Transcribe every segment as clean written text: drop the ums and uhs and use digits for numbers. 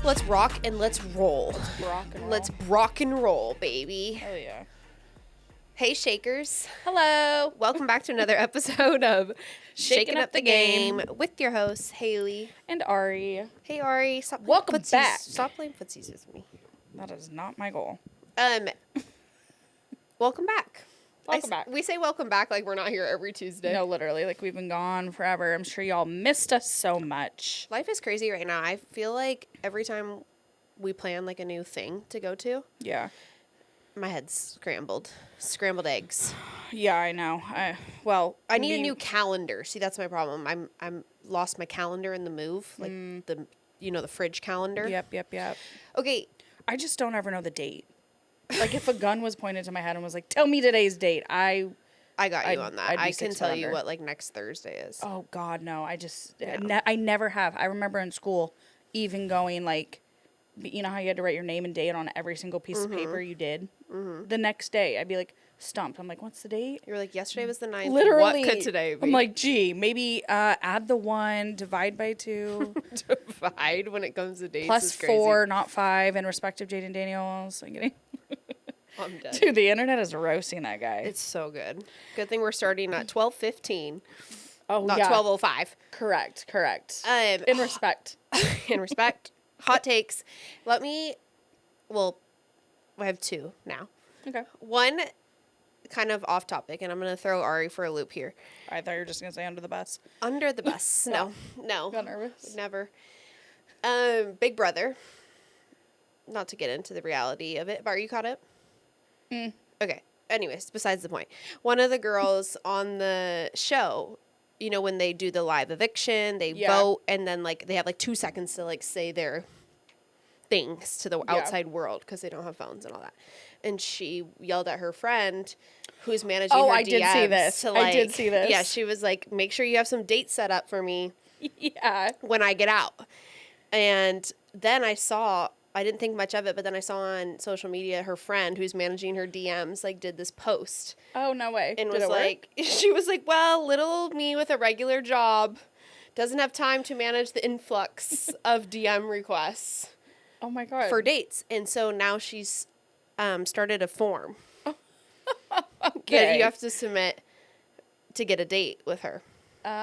Let's rock and let's roll. Let's rock and roll, baby. Oh, yeah. Hey, Shakers. Hello. Welcome back to another episode of Shakin Up The Game with your hosts, Haley. And Ari. Hey, Ari. Stop playing Welcome footsies. back. Stop playing footsies with me. That is not my goal. Welcome back. Welcome back. We say welcome back like we're not here every Tuesday. No, literally. Like, we've been gone forever. I'm sure y'all missed us so much. Life is crazy right now. I feel like every time we plan like a new thing to go to, Yeah. my head's scrambled. Scrambled eggs. Yeah, I know. I need a new calendar. See, that's my problem. I'm lost my calendar in the move, like the fridge calendar. Yep. Okay, I just don't ever know the date. Like, if a gun was pointed to my head and was like, tell me today's date, I got you on that. I'd be I can tell you under. what like next Thursday is. Oh, God, no. Yeah. I never have. I remember in school even going, like, you know how you had to write your name and date on every single piece of paper you did? Mm-hmm. The next day, I'd be like, stumped. I'm like, what's the date? You're like, yesterday was the 9th. Literally. What could today be? I'm like, gee, maybe add the 1, divide by 2. Divide when it comes to dates Plus is crazy. 4, not 5, in respect of Jaden Daniels. I'm kidding. I'm dead. Dude, the internet is roasting that guy. It's so good. Good thing we're starting at 12:15. Oh, not yeah. 12:05. Correct. In respect. In respect. Hot takes. I have 2 now. Okay. One kind of off topic, and I'm going to throw Ari for a loop here. I thought you were just going to say under the bus. Under the bus. No. Got nervous. Never. Big Brother. Not to get into the reality of it, but are you caught up? Okay. Anyways, besides the point. One of the girls on the show, you know, when they do the live eviction, they vote, and then, like, they have, like, 2 seconds to, like, say their things to the outside world because they don't have phones and all that. And she yelled at her friend who's managing her DMs. I did see this. I did see this. Yeah, she was like, make sure you have some dates set up for me when I get out. And then I didn't think much of it, but then I saw on social media her friend who's managing her DMs, like, did this post. Oh, no way. And Did was it work? like, she was like, well, little old me with a regular job doesn't have time to manage the influx of DM requests. Oh, my God. For dates. And so now she's started a form Okay. that you have to submit to get a date with her.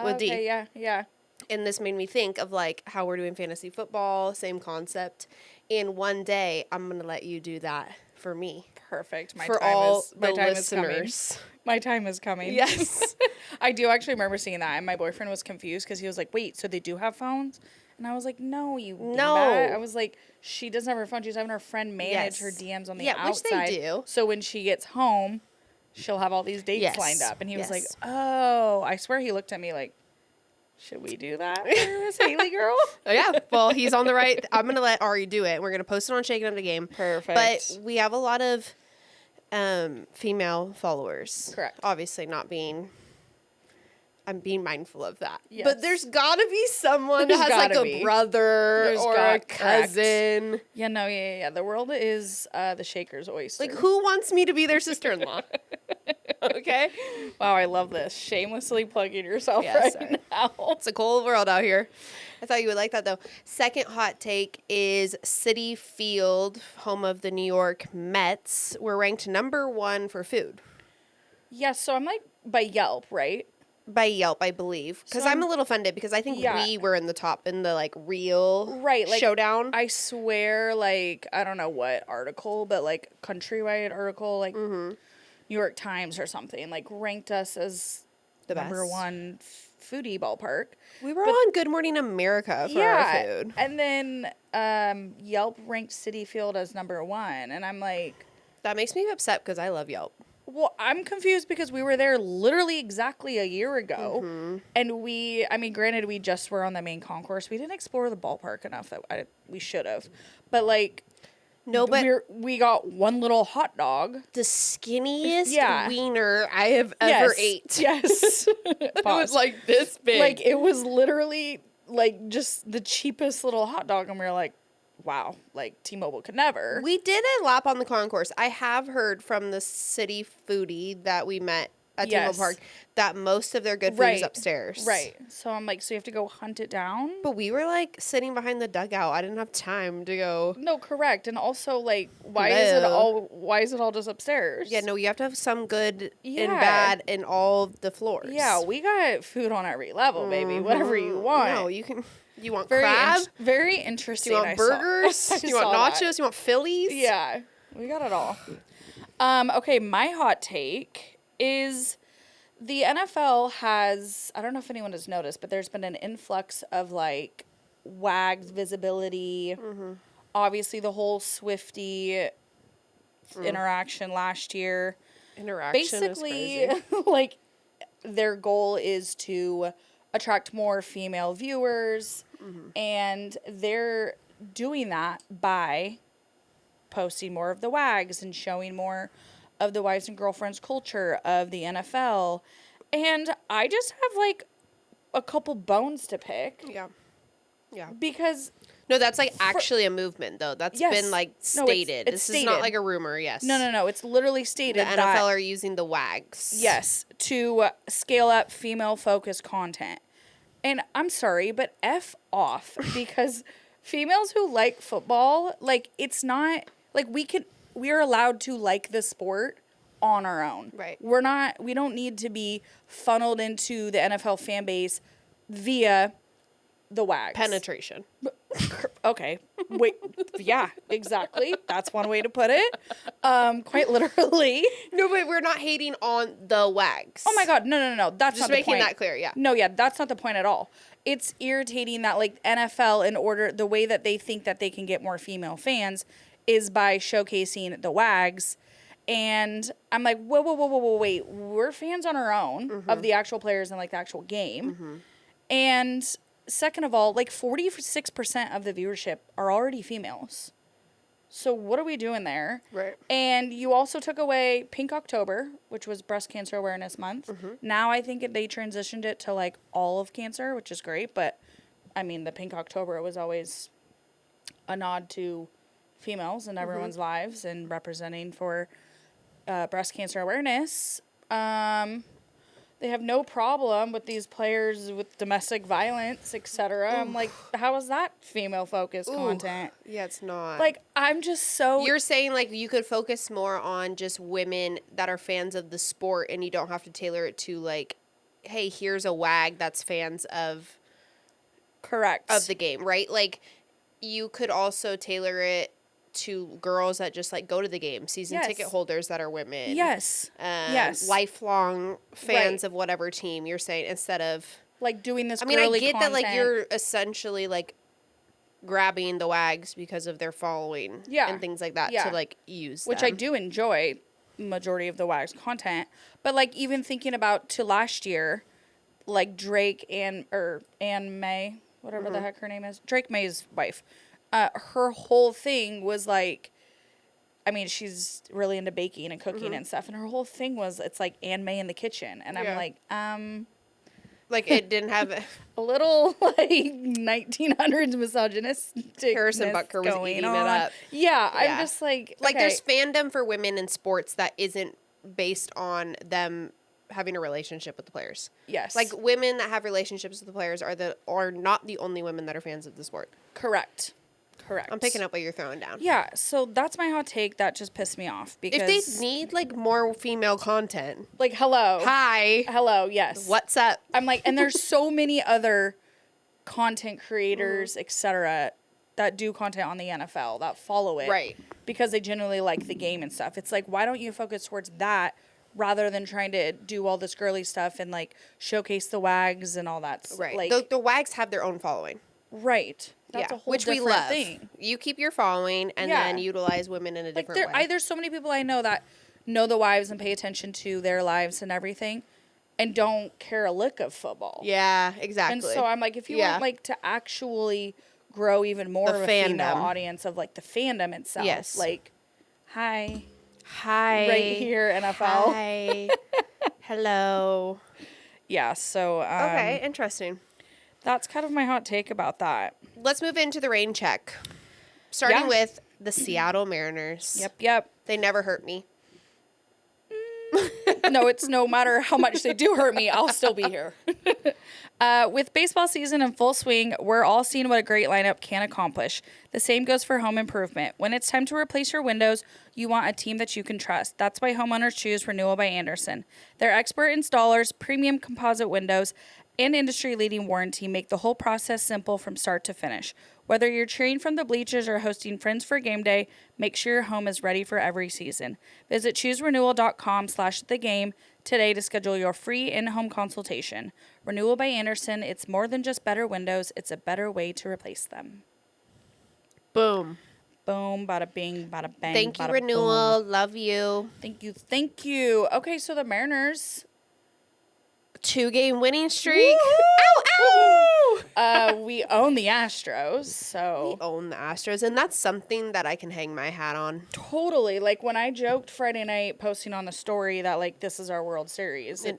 With D. Okay, yeah. And this made me think of, like, how we're doing fantasy football, same concept. And one day I'm going to let you do that for me. Perfect. My for time all is, my the time listeners. Is coming. My time is coming. Yes. I do actually remember seeing that, and my boyfriend was confused because he was like, wait, so they do have phones? And I was like, no, you dingbat. I was like, she doesn't have her phone. She's having her friend manage her DMs on the outside. Which they do. So when she gets home, she'll have all these dates lined up. And he was like, oh, I swear he looked at me like, should we do that for Miss Haley girl? Yeah. Well, he's on the right. I'm going to let Ari do it. We're going to post it on Shakin Up The Game. Perfect. But we have a lot of female followers. Correct. Obviously I'm being mindful of that. Yes. But there's got to be someone that has like a brother or a cousin. Yeah, no, yeah. The world is the Shaker's oyster. Like, who wants me to be their sister-in-law? Okay? Wow, I love this. Shamelessly plugging yourself Sorry. now. It's a cold world out here. I thought you would like that, though. Second hot take is Citi Field, home of the New York Mets. We're ranked number 1 for food. Yes, so I'm like by Yelp, right? By Yelp, I believe. Because I'm a little offended because I think we were in the top in the, like, real showdown. I swear, like, I don't know what article, but, like, countrywide article, like, New York Times or something, like, ranked us as the number 1 foodie ballpark. We were on Good Morning America for our food. And then Yelp ranked Citi Field as number 1, and I'm like... That makes me upset because I love Yelp. Well, I'm confused because we were there literally exactly a year ago. And granted, we just were on the main concourse. We didn't explore the ballpark enough that we should have. But, like, no, but we got one little hot dog. The skinniest wiener I have ever ate. Yes. It was, like, this big. Like, it was literally, like, just the cheapest little hot dog. And we were like, wow, like, T-Mobile could never. We did a lap on the concourse. I have heard from the city foodie that we met at Tingle Park that most of their good food is upstairs. Right. So I'm like, so you have to go hunt it down? But we were like sitting behind the dugout. I didn't have time to go. No, correct. And also like, why is it all just upstairs? Yeah, no, you have to have some good and bad in all the floors. Yeah, we got food on every level, baby. Whatever you want. No, you want crab? Very interesting. Do you want burgers? Do you want nachos? That. You want Phillies? Yeah, we got it all. Okay, my hot take is the NFL has, I don't know if anyone has noticed, but there's been an influx of like WAGs visibility. Obviously, the whole Swiftie interaction last year. Basically, like their goal is to attract more female viewers, and they're doing that by posting more of the WAGs and showing more of the wives and girlfriends culture of the NFL. And I just have like a couple bones to pick. Yeah. Because no, that's like actually a movement though. That's been like stated. It's this is not like a rumor. Yes. No. It's literally stated the NFL are using the WAGs. Yes, to scale up female focused content. And I'm sorry, but F off, because females who like football, like it's not like we are allowed to like the sport on our own. Right. We don't need to be funneled into the NFL fan base via the WAGs. Penetration. Okay. Wait. Yeah, exactly. That's one way to put it. Quite literally. No, but we're not hating on the WAGs. Oh my God. No. That's just not the making point. that clear. Yeah. No, yeah, that's not the point at all. It's irritating that like NFL, the way that they think that they can get more female fans is by showcasing the WAGs. And I'm like, whoa, wait. We're fans on our own of the actual players and like the actual game. And second of all, like 46% of the viewership are already females. So what are we doing there? Right. And you also took away Pink October, which was Breast Cancer Awareness Month. Now I think they transitioned it to like all of cancer, which is great. But I mean, the Pink October was always a nod to females in everyone's lives and representing for breast cancer awareness. They have no problem with these players with domestic violence, etc. I'm like, how is that female-focused content? Yeah, it's not. Like, I'm just so... You're saying, like, you could focus more on just women that are fans of the sport, and you don't have to tailor it to, like, hey, here's a WAG that's fans of... Correct. Of the game, right? Like, you could also tailor it to girls that just like go to the game, season ticket holders that are women. Yes. Lifelong fans of whatever team you're saying, instead of like doing this. I mean, I get content. that like you're essentially like grabbing the WAGs because of their following and things like that to like use which them. I do enjoy majority of the WAGs content, but like even thinking about to last year, like Drake and May, whatever the heck her name is, Drake May's wife. Her whole thing was like, I mean, she's really into baking and cooking and stuff. And her whole thing was, it's like Anne May in the kitchen. And I'm like, like it didn't have a little like 1900s misogynistic. Harrison Butker was eating it up. Yeah, I'm just like, like there's fandom for women in sports that isn't based on them having a relationship with the players. Yes. Like women that have relationships with the players are not the only women that are fans of the sport. Correct. I'm picking up what you're throwing down. Yeah, so that's my hot take. That just pissed me off because if they need like more female content, like hello, yes, what's up? I'm like, and there's so many other content creators, etc., that do content on the NFL that follow it, right? Because they genuinely like the game and stuff. It's like, why don't you focus towards that rather than trying to do all this girly stuff and like showcase the WAGs and all that? Right. Like the WAGs have their own following. Right. That's a whole which we love. Thing. You keep your following and then utilize women in a different way. There's so many people I know that know the wives and pay attention to their lives and everything and don't care a lick of football. Yeah, exactly. And so I'm like, if you want like to actually grow even more of a female audience of like the fandom itself, like, hi. Right here, NFL. Hi. Hello. Yeah, so. Okay, interesting. That's kind of my hot take about that. Let's move into the rain check. Starting with the Seattle Mariners. Yep. They never hurt me. No, it's no matter how much they do hurt me, I'll still be here. With baseball season in full swing, we're all seeing what a great lineup can accomplish. The same goes for home improvement. When it's time to replace your windows, you want a team that you can trust. That's why homeowners choose Renewal by Andersen. Their expert installers, premium composite windows, and industry-leading warranty make the whole process simple from start to finish. Whether you're cheering from the bleachers or hosting friends for game day, make sure your home is ready for every season. Visit chooserenewal.com/thegame today to schedule your free in-home consultation. Renewal by Andersen, it's more than just better windows, it's a better way to replace them. Boom. Boom, bada bing, bada bang, Thank you, bada Renewal. boom. Love you. Thank you. Okay, so the Mariners... 2-game winning streak. Ow! We own the Astros, so... We own the Astros, and that's something that I can hang my hat on. Totally. Like, when I joked Friday night posting on the story that, like, this is our World Series, it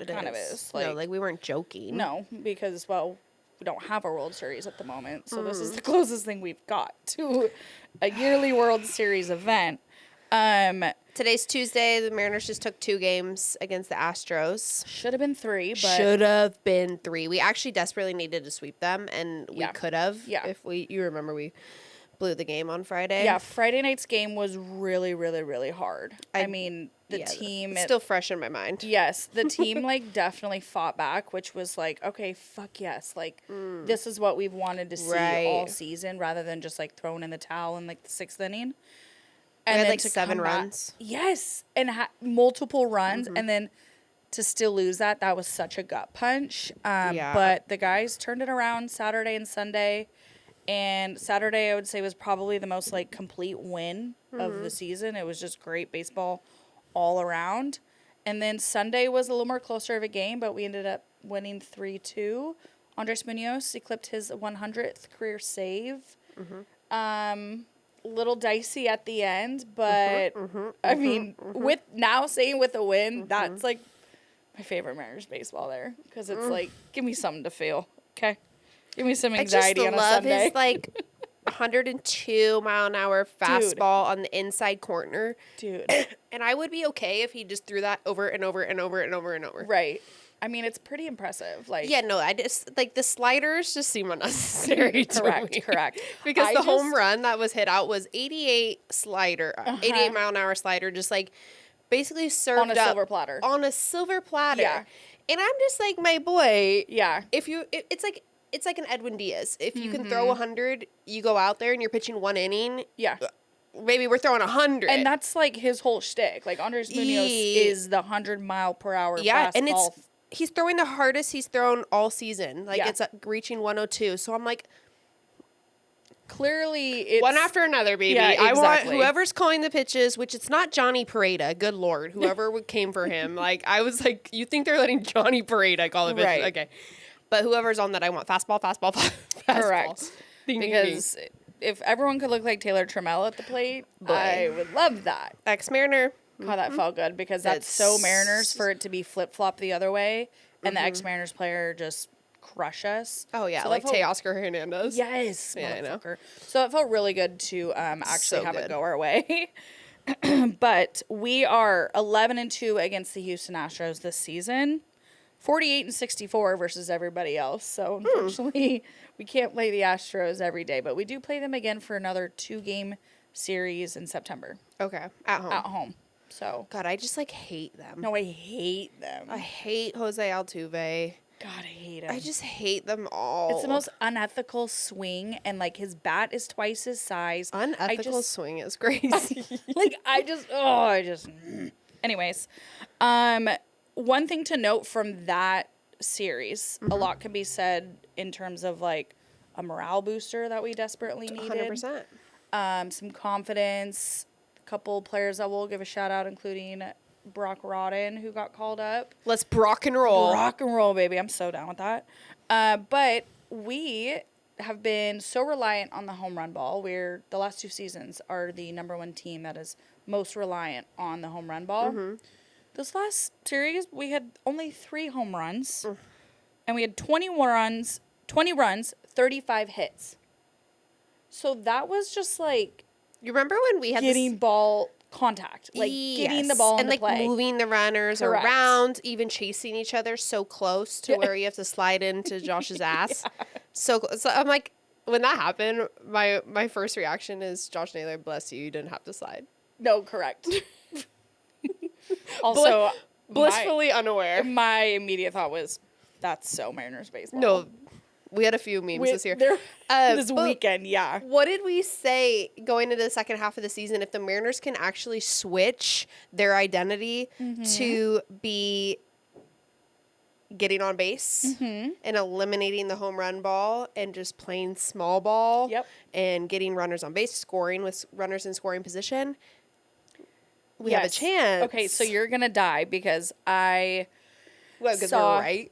kind of is. Like, no, like, we weren't joking. No, because, well, we don't have a World Series at the moment, so this is the closest thing we've got to a yearly World Series event. Today's Tuesday. The Mariners just took 2 games against the Astros. Should have been 3, but... Should have been 3. We actually desperately needed to sweep them, and we could have. Yeah. If you remember, we blew the game on Friday. Yeah, Friday night's game was really, really, really hard. I mean, the team... It's still fresh in my mind. Yes, the team, like, definitely fought back, which was like, okay, fuck yes. Like, this is what we've wanted to see all season, rather than just, like, throwing in the towel in, like, the 6th inning. And had then like 7 runs. Yes, and multiple runs, and then to still lose that was such a gut punch. But the guys turned it around Saturday and Sunday, and Saturday I would say was probably the most like complete win of the season. It was just great baseball all around. And then Sunday was a little more closer of a game, but we ended up winning 3-2. Andres Munoz eclipsed his 100th career save. Little dicey at the end, but I mean, with a win, that's like my favorite Mariners baseball there, because it's like, give me something to feel, okay? Give me some anxiety on a Sunday. I just love his like 102-mile-an-hour fastball on the inside corner, dude. And I would be okay if he just threw that over and over and over and over and over. Right. I mean, it's pretty impressive. Like, yeah, no, I just like the sliders just seem unnecessary. Correct. Because the home run that was hit out was 88 mile-an-hour slider, just like basically served on a silver platter. On a silver platter. Yeah. And I'm just like, my boy. Yeah. It's like an Edwin Diaz. If you can throw 100, you go out there and you're pitching 1 inning. Yeah. Maybe we're throwing 100. And that's like his whole shtick. Like, Andres Munoz is the 100-mile-per-hour fastball. And he's throwing the hardest he's thrown all season. Like, it's reaching 102. So I'm like, clearly it's... one after another, baby. Yeah, exactly. I want whoever's calling the pitches, which it's not Johnny Pareda. Good Lord. Whoever came for him. Like, I was like, you think they're letting Johnny Pareda call the pitches? Right. Okay. But whoever's on that, I want fastball. Correct. Because if everyone could look like Taylor Trammell at the plate, I would love that. Ex-Mariner. How that felt good, because that's so Mariners for it to be flip-flop the other way, and the ex-Mariners player just crush us. Oh, yeah, so like Teoscar Hernandez. Yes, yeah, I know. So it felt really good to actually have it go our way. But we are 11-2 against the Houston Astros this season, 48-64 versus everybody else. So unfortunately, we can't play the Astros every day, but we do play them again for another 2-game series in September. Okay, at home. So God, I just like hate them. No, I hate them. I hate Jose Altuve. God, I hate him. I just hate them all. It's the most unethical swing, and like his bat is twice his size. Unethical swing is crazy. Anyways, one thing to note from that series, a lot can be said in terms of like a morale booster that we desperately needed. 100%. Some confidence. Couple players that we'll give a shout out, including Brock Rodden, who got called up. Let's Brock and roll. Rock and roll, baby. I'm so down with that. But we have been so reliant on the home run ball. We're the last 2 seasons are the #1 team that is most reliant on the home run ball. This last series, we had only 3 home runs, and we had 20 runs, 35 hits. So that was just like... You remember when we had getting ball contact, like getting the ball into play. And like moving the runners around, even chasing each other so close to where you have to slide into Josh's ass. So I'm like, when that happened, my first reaction is, Josh Naylor, bless you, you didn't have to slide. No, correct. Also, blissfully unaware. My immediate thought was, that's so Mariners baseball. No, we had a few memes this year. This weekend, yeah. What did we say going into the second half of the season? If the Mariners can actually switch their identity to be getting on base and eliminating the home run ball and just playing small ball and getting runners on base, scoring with runners in scoring position, we have a chance. Okay, so you're going to die because because we're right.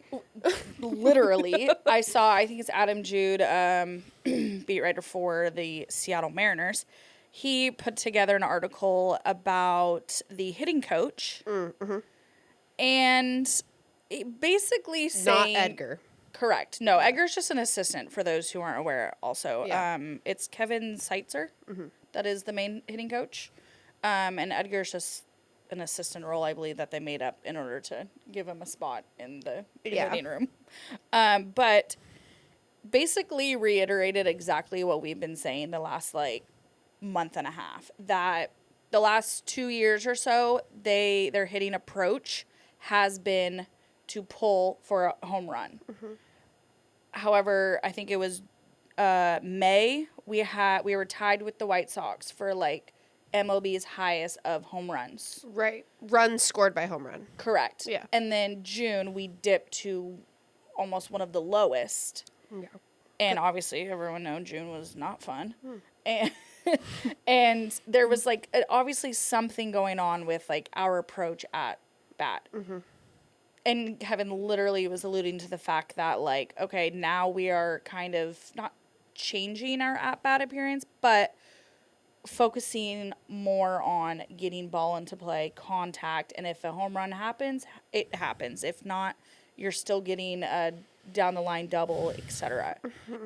Literally, I think it's Adam Jude, beat writer for the Seattle Mariners. He put together an article about the hitting coach. And basically saying... Not Edgar. Correct. No, Edgar's just an assistant, for those who aren't aware also. Yeah. It's Kevin Seitzer that is the main hitting coach. And Edgar's just an assistant role, I believe, that they made up in order to give him a spot in the hitting room. But basically reiterated exactly what we've been saying the last, month and a half. That the last 2 years or so, their hitting approach has been to pull for a home run. However, I think it was May, we were tied with the White Sox for, MLB's highest of home runs. Right. Runs scored by home run. Correct. Yeah. And then June, we dipped to almost one of the lowest. Yeah. And obviously, everyone knows June was not fun. And and there was, obviously something going on with, our approach at bat. And Kevin literally was alluding to the fact that, okay, now we are kind of not changing our at-bat appearance, but focusing more on getting ball into play, contact, and if a home run happens, it happens. If not, you're still getting a down the line double, etc.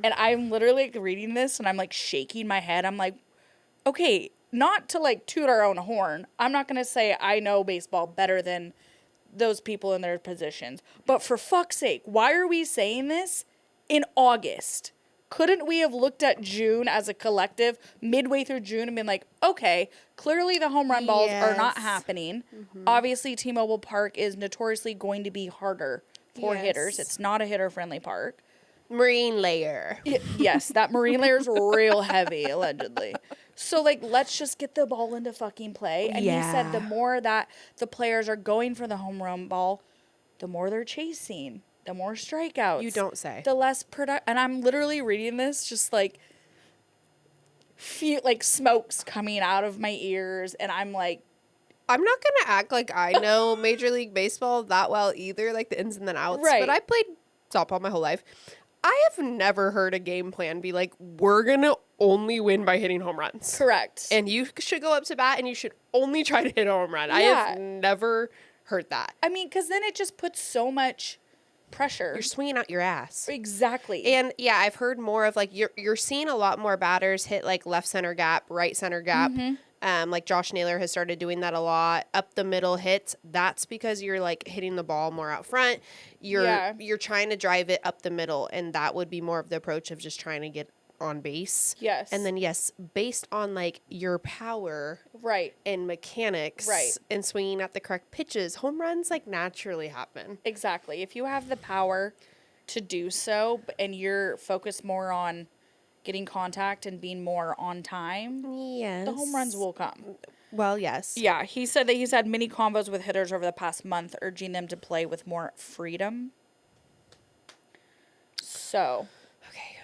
And I'm literally reading this and I'm shaking my head. I'm like, okay, not to toot our own horn. I'm not gonna say I know baseball better than those people in their positions, but for fuck's sake, why are we saying this in August? Couldn't we have looked at June as a collective midway through June and been like, okay, clearly the home run balls are not happening. Obviously, T-Mobile Park is notoriously going to be harder for hitters. It's not a hitter-friendly park. Marine layer. Yes, that marine layer is real heavy, allegedly. So, let's just get the ball into fucking play. And you said the more that the players are going for the home run ball, the more they're chasing. The more strikeouts. You don't say. The less and I'm literally reading this just feel smoke's coming out of my ears, and I'm like, I'm not gonna act like I know Major League Baseball that well either, the ins and the outs. Right. But I played softball my whole life. I have never heard a game plan be we're gonna only win by hitting home runs. Correct. And you should go up to bat and you should only try to hit a home run. I have never heard that. I mean, because then it just puts so much pressure. You're swinging out your ass. Exactly. And I've heard more of you're seeing a lot more batters hit left center gap, right center gap. Josh Naylor has started doing that a lot. Up the middle hits. That's because you're hitting the ball more out front. You're trying to drive it up the middle, and that would be more of the approach of just trying to get on base. Yes. And then based on your power, right, and mechanics, right, and swinging at the correct pitches, home runs naturally happen. Exactly. If you have the power to do so, and you're focused more on getting contact and being more on time, the home runs will come. Well, yes. Yeah, he said that he's had many combos with hitters over the past month, urging them to play with more freedom. So,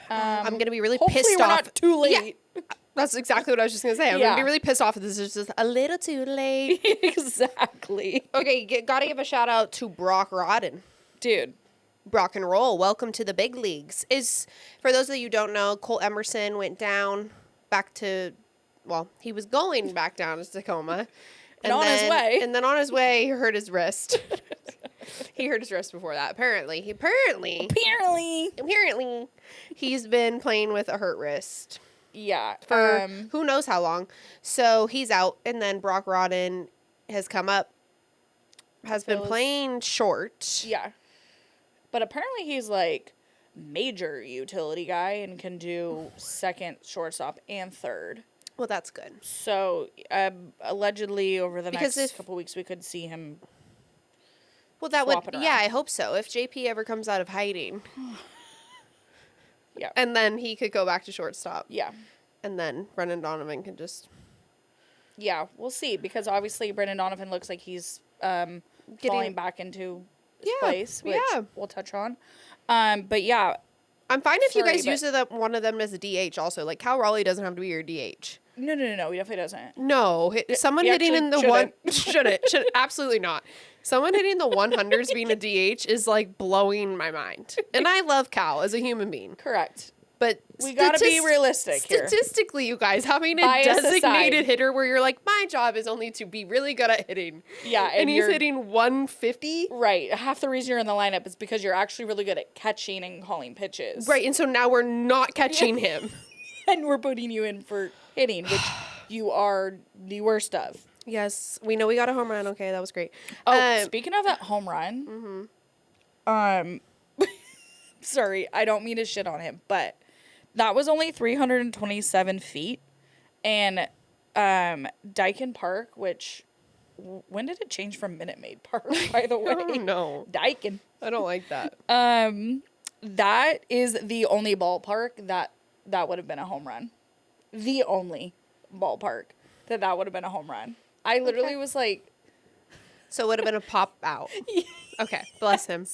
I'm going to be really hopefully pissed we're off. Not too late. Yeah, that's exactly what I was just going to say. I'm going to be really pissed off if this is just a little too late. Exactly. Okay, got to give a shout out to Brock Rodden. Dude. Rock and roll. Welcome to the big leagues. For those of you who don't know, Cole Emerson went down back to, he was going back down to Tacoma. And on his way. And then on his way, he hurt his wrist. He hurt his wrist before that. Apparently, he's been playing with a hurt wrist. Yeah. For who knows how long. So he's out. And then Brock Rodden has come up, has been playing short. Yeah. But apparently he's like major utility guy and can do second, shortstop, and third. Well, that's good. So allegedly over the next couple weeks we could see him. Well, that would, yeah, I hope so. If JP ever comes out of hiding. Yeah. And then he could go back to shortstop. Yeah. And then Brendan Donovan can just. Yeah, we'll see. Because obviously Brendan Donovan looks like he's falling back into his place, which we'll touch on. But yeah. I'm fine if you guys use one of them as a DH also. Like, Cal Raleigh doesn't have to be your DH. No, he definitely doesn't. No. Someone hitting in the one... Shouldn't. Absolutely not. Someone hitting the 100s being a DH is, like, blowing my mind. And I love Cal as a human being. Correct. But we gotta be realistic here. Statistically, you guys, having a designated hitter where you're like, my job is only to be really good at hitting. Yeah. And he's hitting 150. Right. Half the reason you're in the lineup is because you're actually really good at catching and calling pitches. Right. And so now we're not catching him. And we're putting you in for hitting, which you are the worst of. Yes. We know we got a home run. Okay, that was great. Oh, speaking of that home run. Sorry, I don't mean to shit on him, but that was only 327 feet. And Dyken Park, which, when did it change from Minute Maid Park, by the way? I don't know. Dyken. I don't like that. That is the only ballpark that would have been a home run. The only ballpark that would have been a home run. I literally was like... So it would have been a pop out. Okay, bless him.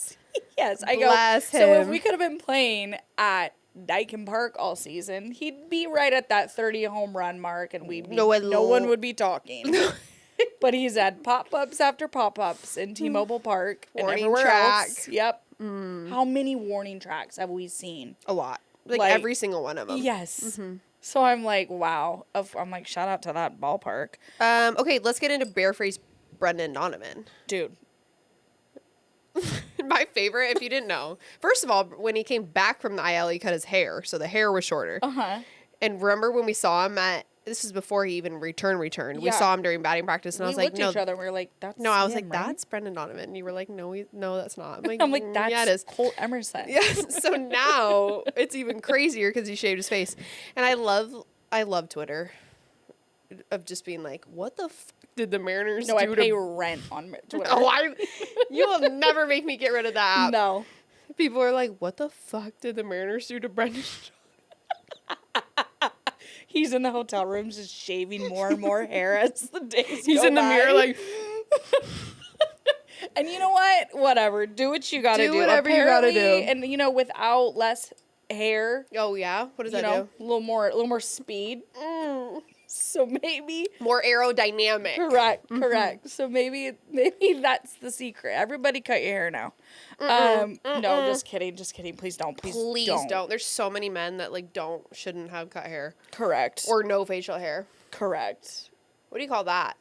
Yes, I bless him. So if we could have been playing at Dyken Park all season, he'd be right at that 30 home run mark, and no one would be talking. But he's had pop-ups after pop-ups in T-Mobile Park and everywhere else. Yep. How many warning tracks have we seen? A lot. Like every single one of them. Yes. Mm-hmm. So I'm like, wow. I'm like, shout out to that ballpark. Okay, let's get into Barefaced Brendan Donovan. Dude. My favorite, if you didn't know. First of all, when he came back from the IL, he cut his hair, so the hair was shorter. Uh-huh. And remember when we saw him this is before he even returned. Yeah. We saw him during batting practice, and I was like, no. We looked at each other, and we were like, that's I was him, like, right? that's Brendan Donovan. And you were like, no, that's not. I'm like, that's yeah, it is. Colt Emerson. Yes. So now it's even crazier because he shaved his face. And I love Twitter of just being like, what the did the Mariners do? No, I pay rent on Twitter. You will never make me get rid of that app. No. People are like, what the fuck did the Mariners do to Brendan? He's in the hotel rooms just shaving more and more hair as the days He's go in the by. mirror like... And you know what? Whatever. Do what you gotta do. Do whatever you gotta do. And, without less hair. Oh, yeah? What does that do? A little more speed. So maybe... More aerodynamic. Correct. So maybe that's the secret. Everybody cut your hair now. No, just kidding. Please don't. Please don't. There's so many men that shouldn't have cut hair. Correct. Or no facial hair. Correct. What do you call that?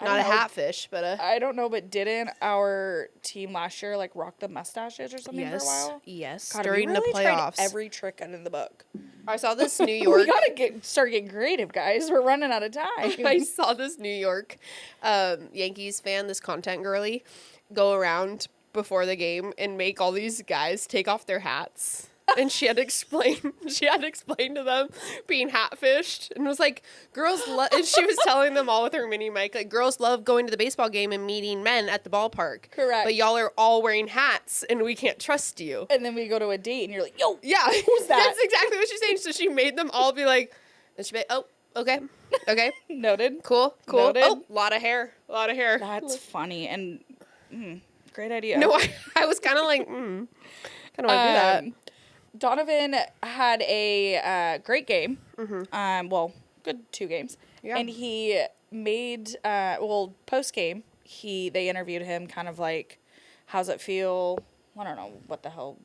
Not a hatfish, but a... I don't know, but didn't our team last year rock the mustaches or something for a while? Yes. God, during we really the playoffs. Tried every trick under the book. I saw this New York... We gotta start getting creative, guys. We're running out of time. I saw this New York Yankees fan, this content girly, go around before the game and make all these guys take off their hats. And she had to explain to them being hat-fished, and was like, girls love, and she was telling them all with her mini mic, like, girls love going to the baseball game and meeting men at the ballpark. Correct. But y'all are all wearing hats, and we can't trust you. And then we go to a date, and you're like, yo, yeah, who's that? That's exactly what she's saying. So she made them all be like, and she'd be like, oh, okay. Noted. Cool. Noted. Oh, a lot of hair. That's funny, and great idea. No, I was kind of like, kind of want to do that. Donovan had a great game. Mm-hmm. Good 2 games. Yeah. And he made, post-game, they interviewed him kind of like, how's it feel? I don't know what the hell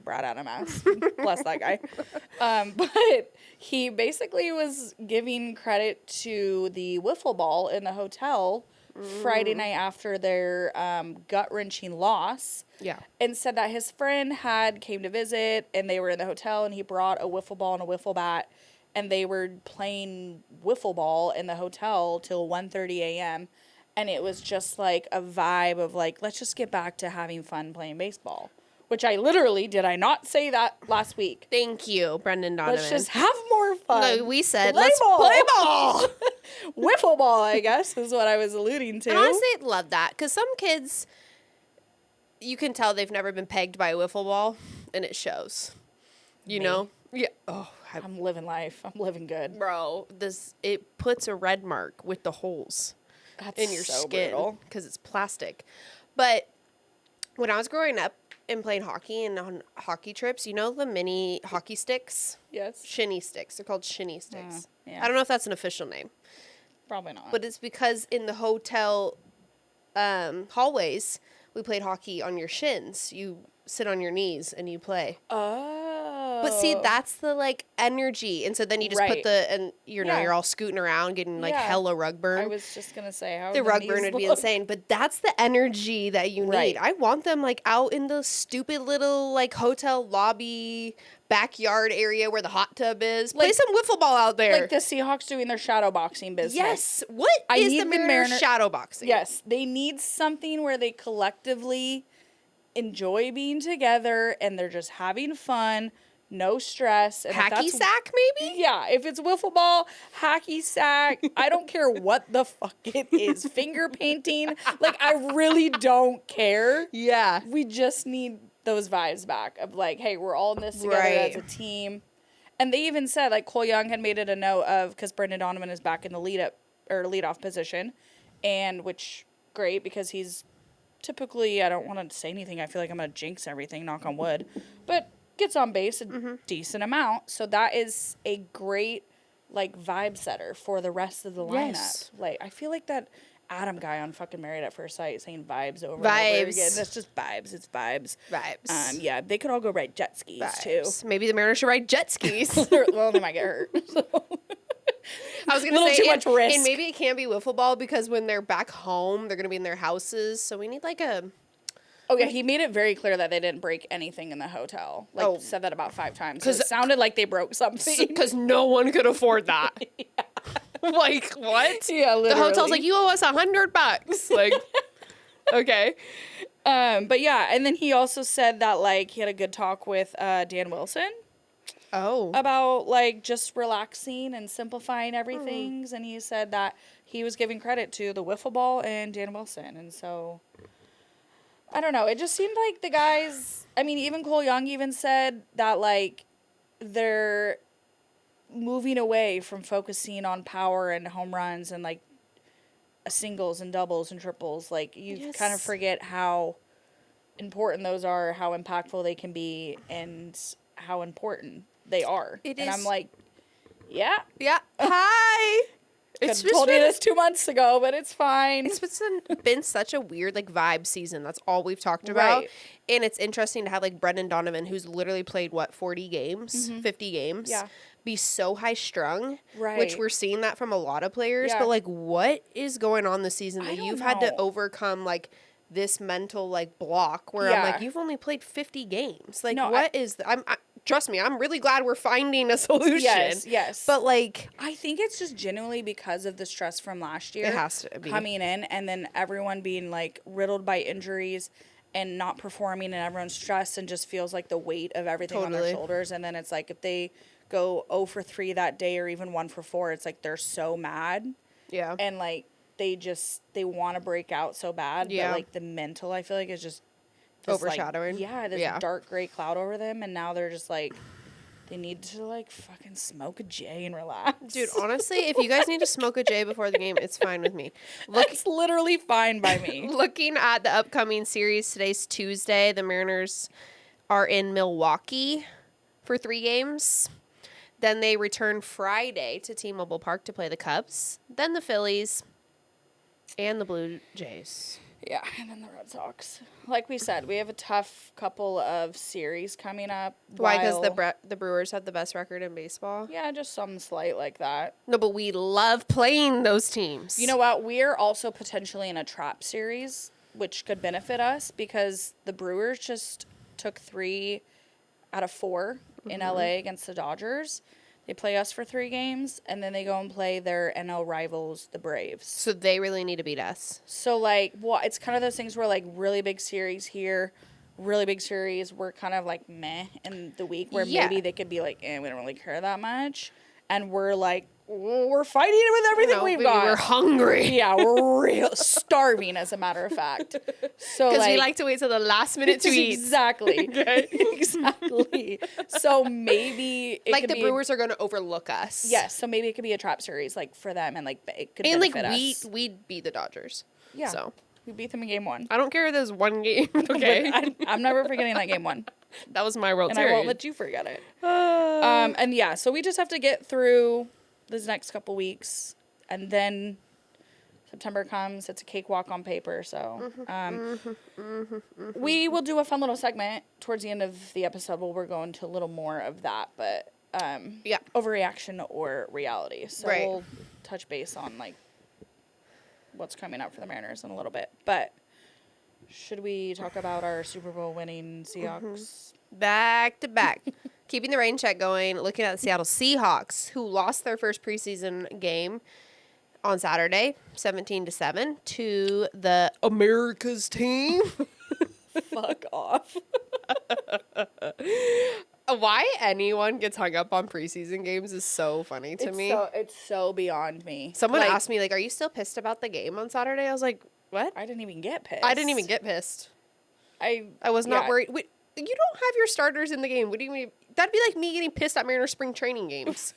Brad Adam asked. Bless that guy. But he basically was giving credit to the wiffle ball in the hotel Friday night after their gut-wrenching loss. Yeah. And said that his friend came to visit, and they were in the hotel, and he brought a wiffle ball and a wiffle bat, and they were playing wiffle ball in the hotel till 1:30 a.m. And it was just like a vibe of like, let's just get back to having fun playing baseball. Which I literally, did I not say that last week? Thank you, Brendan Donovan. Let's just have more fun. No, we said, play let's ball. play ball. Wiffle ball, I guess, is what I was alluding to. And honestly, I love that. Because some kids, you can tell they've never been pegged by a wiffle ball, and it shows. You know? Yeah. Oh, I'm living life. I'm living good. bro, it puts a red mark with the holes in your skin because it's plastic. But when I was growing up and playing hockey and on hockey trips, you know the mini hockey sticks? Yes. Shinny sticks. They're called shinny sticks. Yeah. I don't know if that's an official name. Probably not. But it's because in the hotel hallways, we played hockey on your shins. You sit on your knees and you play. Oh. But see, that's the like energy. And so then you just put and you're all scooting around getting like hella rug burn. I was just going to say how the rug burn would be insane, but that's the energy that you need. I want them like out in the stupid little like hotel lobby backyard area where the hot tub is. Play some wiffle ball out there. Like the Seahawks doing their shadow boxing business. Yes. What is the Mariners shadow boxing? Yes. They need something where they collectively enjoy being together and they're just having fun. No stress. And hacky sack, maybe? Yeah. If it's wiffle ball, hacky sack, I don't care what the fuck it is. Finger painting. Like, I really don't care. Yeah. We just need those vibes back of like, hey, we're all in this together as a team. And they even said, like, Cole Young had made it a note of, because Brendan Donovan is back in the leadoff position. And which, great, because he's typically, I don't want to say anything. I feel like I'm going to jinx everything, knock on wood. But gets on base a decent amount. So that is a great, like, vibe setter for the rest of the lineup. Yes. Like, I feel like that Adam guy on fucking Married at First Sight saying vibes over and over again. That's just vibes. It's vibes. Vibes. Yeah, they could all go ride jet skis, too. Maybe the Mariners should ride jet skis. Well, they might get hurt. So. I was going to say, too much risk. And maybe it can't be wiffle ball because when they're back home, they're going to be in their houses. So we need like a... Oh, yeah, he made it very clear that they didn't break anything in the hotel. Like, said that about 5 times. Because it sounded like they broke something. Because no one could afford that. Like, what? Yeah, literally. The hotel's like, you owe us $100. Like, okay. But, yeah, and then he also said that, like, he had a good talk with Dan Wilson. Oh. About, like, just relaxing and simplifying everything. And he said that he was giving credit to the wiffle ball and Dan Wilson. And so... I don't know. It just seemed like the guys, I mean, even Cole Young even said that, like, they're moving away from focusing on power and home runs and, like, singles and doubles and triples. Like, you kind of forget how important those are, how impactful they can be, and how important they are. And I'm like, yeah. Yeah. Hi. It's told you this 2 months ago, but it's fine. It's been such a weird, like, vibe season. That's all we've talked about. Right. And it's interesting to have, like, Brendan Donovan, who's literally played, 40 games? 50 games? Yeah. Be so high-strung. Right. Which we're seeing that from a lot of players. Yeah. But, like, what is going on this season that you've had to overcome, like, this mental, like, block where I'm like, you've only played 50 games. Like, what is... Trust me, I'm really glad we're finding a solution. Yes. But, like... I think it's just genuinely because of the stress from last year. It has to be. Coming in, and then everyone being, like, riddled by injuries and not performing, and everyone's stressed and just feels like the weight of everything on their shoulders. And then it's like, if they go 0 for 3 that day or even 1 for 4, it's like they're so mad. Yeah. And, like, they want to break out so bad. Yeah. But, like, the mental, I feel like, is just... overshadowing. Like, there's a dark gray cloud over them, and now they're just like, they need to like fucking smoke a J and relax. Dude, honestly, if you guys need to smoke a J before the game, it's fine with me. It's literally fine by me. Looking at the upcoming series, today's Tuesday. The Mariners are in Milwaukee for 3 games. Then they return Friday to T-Mobile Park to play the Cubs. Then the Phillies and the Blue Jays. Yeah, and then the Red Sox. Like we said, we have a tough couple of series coming up. Why? Because the Brewers have the best record in baseball? Yeah, just some slight like that. No, but we love playing those teams. You know what? We're also potentially in a trap series, which could benefit us because the Brewers just took 3 out of 4 in LA against the Dodgers. They play us for 3 games, and then they go and play their NL rivals, the Braves. So they really need to beat us. So, like, well, it's kind of those things where, like, really big series here, really big series, we're kind of, like, meh in the week where maybe they could be like, we don't really care that much. And we're, like, we're fighting with everything we've got. We're hungry. Yeah, we're real starving, as a matter of fact. So, because we like to wait till the last minute to eat. Exactly. Exactly. So maybe it like could the be Brewers are going to overlook us. Yes. So maybe it could be a trap series, like for them, and like it could and like benefit us. we beat the Dodgers. Yeah. So we beat them in game 1. I don't care if there's one game. Okay. I'm never forgetting that game 1. That was my World And Series. I won't let you forget it. And yeah, so we just have to get through this next couple weeks, and then September comes. It's a cakewalk on paper. So we will do a fun little segment towards the end of the episode where we're going to a little more of that, but overreaction or reality. So we'll touch base on like what's coming up for the Mariners in a little bit. But should we talk about our Super Bowl winning Seahawks? Back to back. Keeping the rain check going, looking at the Seattle Seahawks, who lost their first preseason game on Saturday, 17-7, to the America's team. Fuck off. Why anyone gets hung up on preseason games is so funny to me. It's so beyond me. Someone asked me, like, are you still pissed about the game on Saturday? I was like, what? I didn't even get pissed. I didn't even get pissed. I was not worried. Wait, you don't have your starters in the game. What do you mean? That'd be like me getting pissed at Mariners spring training games.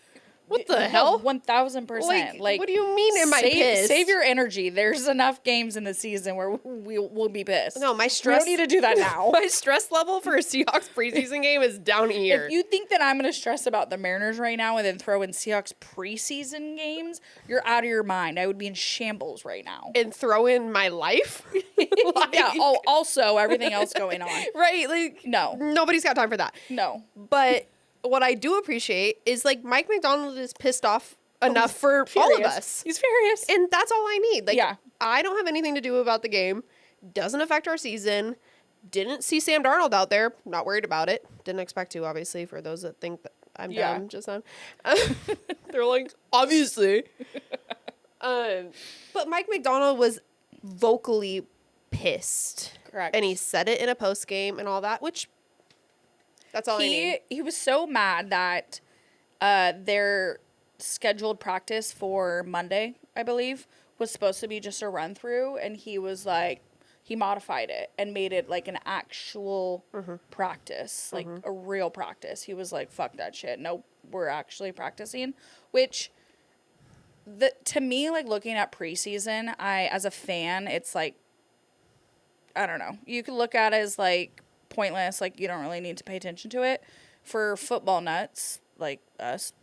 What the hell? 1,000%. Like, what do you mean am I pissed? Save your energy. There's enough games in the season where we'll be pissed. No, my stress. We don't need to do that now. My stress level for a Seahawks preseason game is down here. If you think that I'm going to stress about the Mariners right now and then throw in Seahawks preseason games, you're out of your mind. I would be in shambles right now. And throw in my life? Yeah. Oh, also everything else going on. Right. Like, no. Nobody's got time for that. No. But what I do appreciate is, like, Mike Macdonald is pissed off enough for all of us. He's furious. And that's all I need. Like, yeah. I don't have anything to do about the game. Doesn't affect our season. Didn't see Sam Darnold out there. Not worried about it. Didn't expect to, obviously, for those that think that I'm dumb just now. They're like, obviously. But Mike Macdonald was vocally pissed. Correct. And he said it in a post game and all that, which that's all I need. He was so mad that their scheduled practice for Monday, I believe, was supposed to be just a run through, and he was like, he modified it and made it like an actual practice, like a real practice. He was like, fuck that shit. Nope, we're actually practicing, which to me, like looking at preseason, as a fan, it's like, I don't know. You could look at it as like pointless, like you don't really need to pay attention to it. For football nuts like us,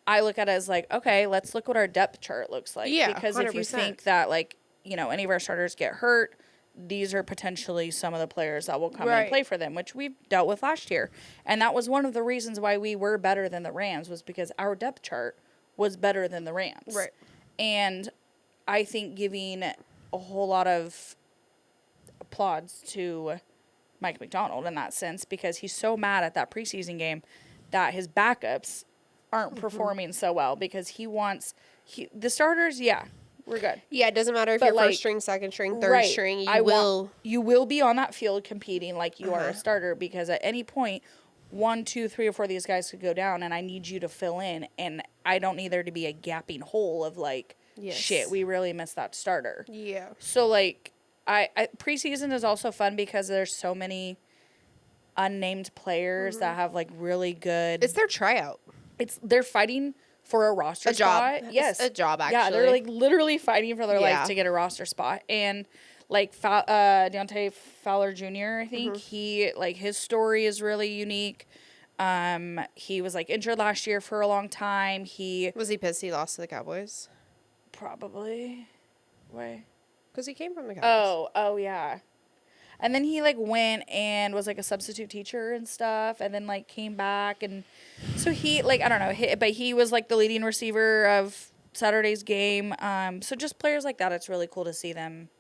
I look at it as like, okay, let's look what our depth chart looks like. Yeah, because 100%. if you think that like, you know, any of our starters get hurt, these are potentially some of the players that will come and play for them, which we've dealt with last year. And that was one of the reasons why we were better than the Rams, was because our depth chart was better than the Rams. Right. And I think giving a whole lot of applause to Mike Macdonald in that sense, because he's so mad at that preseason game that his backups aren't performing so well, because the starters, we're good. Yeah, it doesn't matter if But you're like, first string, second string, third string. You will be on that field competing like you are a starter, because at any point, 1, 2, 3, or 4 of these guys could go down, and I need you to fill in, and I don't need there to be a gapping hole of like, shit, we really missed that starter. Yeah. So like, I preseason is also fun because there's so many unnamed players that have like really good. It's their tryout. They're fighting for a roster spot. Job. Yes, a job. Actually, yeah, they're like literally fighting for their life to get a roster spot. And like Deontay Fowler Jr., I think he like his story is really unique. He was like injured last year for a long time. Was he pissed he lost to the Cowboys? Probably. Why? Because he came from the Cowboys. Oh yeah. And then he like went and was like a substitute teacher and stuff, and then like came back, and so he like, I don't know, but he was like the leading receiver of Saturday's game. So just players like that, it's really cool to see them.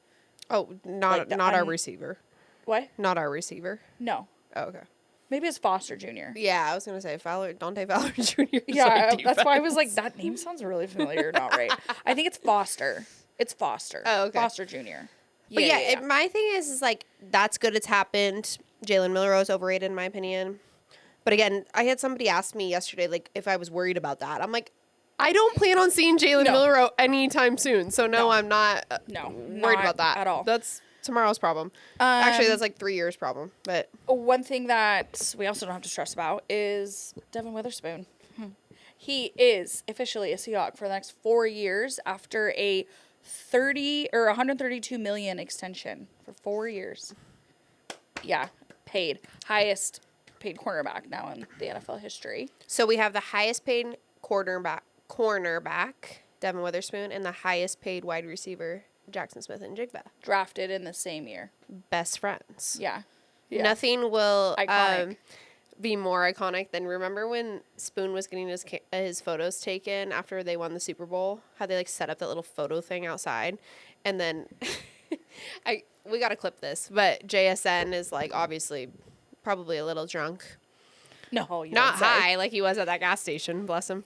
Oh, not our receiver. What? Not our receiver. No. Oh, okay. Maybe it's Foster Jr. Yeah, I was going to say Dante Fowler Jr. Yeah, that's why I was like, that name sounds really familiar. Not right. I think it's Foster. It's Foster. Oh, okay. Foster Jr. But yeah, my thing is like, that's good it's happened. Jalen Milroe's overrated in my opinion. But again, I had somebody ask me yesterday, like, if I was worried about that. I'm like, I don't plan on seeing Jalen Milroe anytime soon. So no, I'm not worried about that at all. That's tomorrow's problem. Actually, that's like 3 years' problem. But one thing that we also don't have to stress about is Devin Witherspoon. He is officially a Seahawk for the next 4 years after a 132 million extension for 4 years. Yeah, paid. Highest paid cornerback now in the NFL history. So we have the highest paid cornerback, Devin Witherspoon, and the highest paid wide receiver, Jackson Smith-Njigba. Drafted in the same year. Best friends. Yeah. Nothing will be more iconic than, remember when Spoon was getting his photos taken after they won the Super Bowl? How they like set up that little photo thing outside, and then we got to clip this, but JSN is like obviously probably a little drunk. No, you not high like he was at that gas station. Bless him.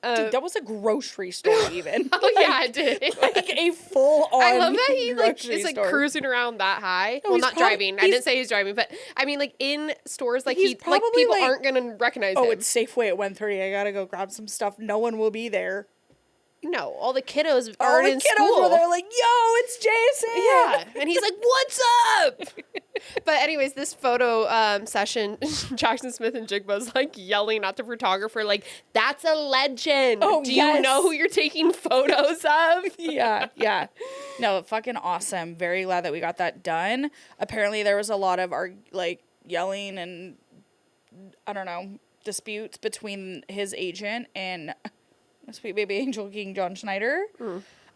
Dude, that was a grocery store even. Oh yeah, it did. Like a full on. I love that he like is like cruising around that high. No, well, not driving. I didn't say he's driving, but I mean like in stores like he like people aren't gonna recognize him. Oh, it's Safeway at 1:30. I gotta go grab some stuff. No one will be there. No, all the kiddos are in school. All the kiddos were there like, yo, it's Jason. Yeah. And he's like, what's up? But anyways, this photo session, Jackson Smith-Njigba's like yelling at the photographer, like, that's a legend. Oh, do you know who you're taking photos of? Yeah. No, fucking awesome. Very glad that we got that done. Apparently there was a lot of like yelling and, I don't know, disputes between his agent and sweet baby angel King John Schneider.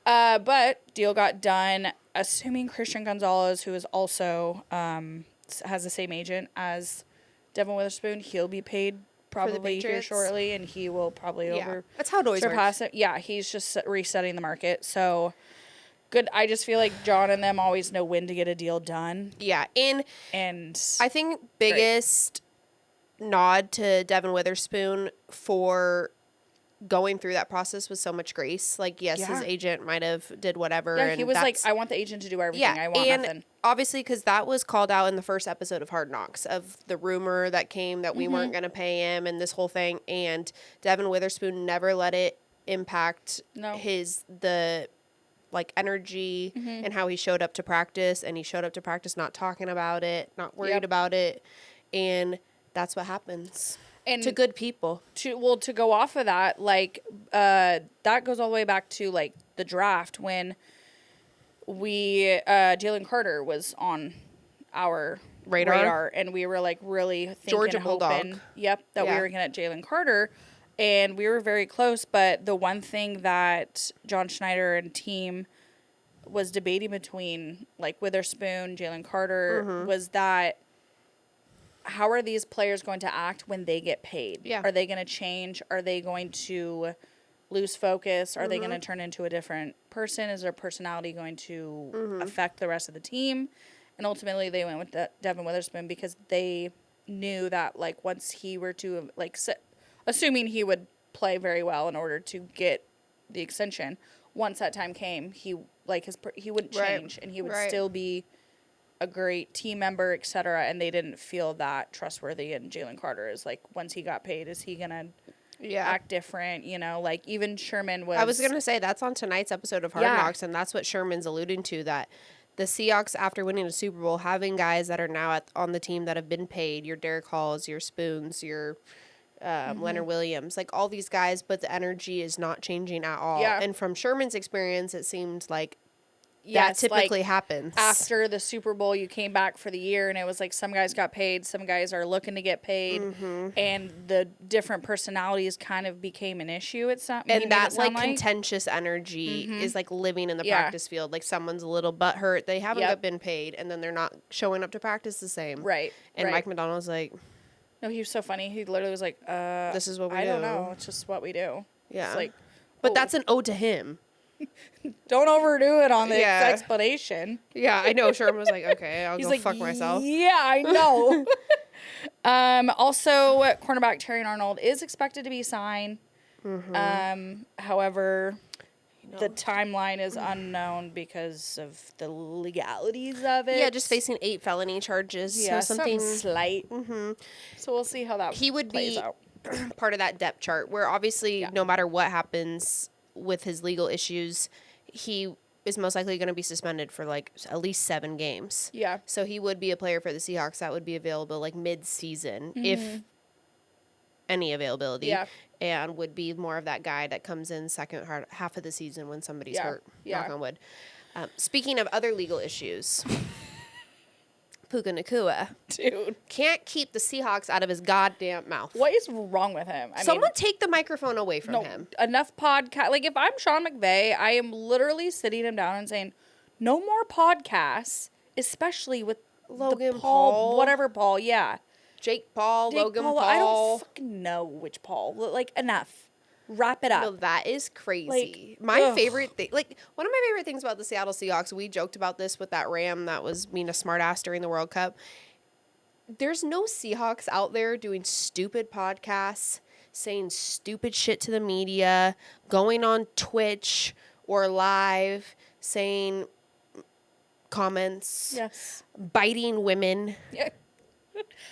But deal got done. Assuming Christian Gonzalez, who is also has the same agent as Devin Witherspoon, he'll be paid probably here shortly, and he will probably that's how it always surpass it. Yeah, he's just resetting the market. So good. I just feel like John and them always know when to get a deal done. Yeah, and I think biggest nod to Devin Witherspoon for going through that process with so much grace. Like, yes, his agent might have did whatever. Yeah, and he was like, I want the agent to do everything. I want nothing. Obviously, because that was called out in the first episode of Hard Knocks of the rumor that came that we weren't going to pay him and this whole thing. And Devin Witherspoon never let it impact the energy and how he showed up to practice. And he showed up to practice not talking about it, not worried about it. And that's what happens. And to good people. To go off of that, like, that goes all the way back to, like, the draft when Jalen Carter was on our radar and we were, like, really thinking, Georgia Bulldog. That we were going to get Jalen Carter, and we were very close, but the one thing that John Schneider and team was debating between, like, Witherspoon, Jalen Carter, was that how are these players going to act when they get paid? Yeah. Are they going to change? Are they going to lose focus? Are they going to turn into a different person? Is their personality going to affect the rest of the team? And ultimately, they went with Devin Witherspoon because they knew that, like, once he were to, like, assuming he would play very well in order to get the extension, once that time came, he wouldn't change and he would still be a great team member, etc. And they didn't feel that trustworthy. And Jalen Carter is like, once he got paid, is he gonna act different? You know, like even Sherman was. I was gonna say that's on tonight's episode of Hard Knocks, and that's what Sherman's alluding to, that the Seahawks, after winning a Super Bowl, having guys that are now on the team that have been paid, your Derek Halls, your Spoons, your Leonard Williams, like all these guys, but the energy is not changing at all. Yeah. And from Sherman's experience, it seemed like that typically happens. After the Super Bowl, you came back for the year, and it was like some guys got paid, some guys are looking to get paid, and the different personalities kind of became an issue. And that like contentious energy is like living in the practice field. Like someone's a little butthurt, they haven't been paid, and then they're not showing up to practice the same. Right. And Mike Macdonald's like, no, he was so funny. He literally was like, this is what we do. I don't know. It's just what we do. Yeah. It's like, but that's an ode to him. Don't overdo it on the explanation. Yeah, I know. Sherman was like, okay, I'll go fuck myself. Yeah, I know. Also, cornerback Terry Arnold is expected to be signed. However, the timeline is unknown because of the legalities of it. Yeah, just facing 8 felony charges. Yeah, so something slight. So we'll see how that he would plays be out. part of that depth chart where obviously Yeah. no matter what happens with his legal issues, he is most likely going to be suspended for like at least 7 games. Yeah. So he would be a player for the Seahawks that would be available like mid-season if any availability. Yeah. And would be more of that guy that comes in second half of the season when somebody's hurt. Yeah. Knock on wood. Speaking of other legal issues, Puka Nacua Dude. can't keep the Seahawks out of his goddamn mouth. What is wrong with him? Someone take the microphone away from him. Enough podcast. Like, if I'm Sean McVay, I am literally sitting him down and saying, no more podcasts, especially with Logan the Paul. Whatever Paul, yeah. Jake Paul, Logan Paul. I don't fucking know which Paul. Like, enough. Wrap it up. No, that is crazy. Like, my favorite thing, like, one of my favorite things about the Seattle Seahawks, we joked about this with that Ram that was being a smartass during the World Cup. There's no Seahawks out there doing stupid podcasts, saying stupid shit to the media, going on Twitch or live, saying comments, Yes. biting women. Yeah.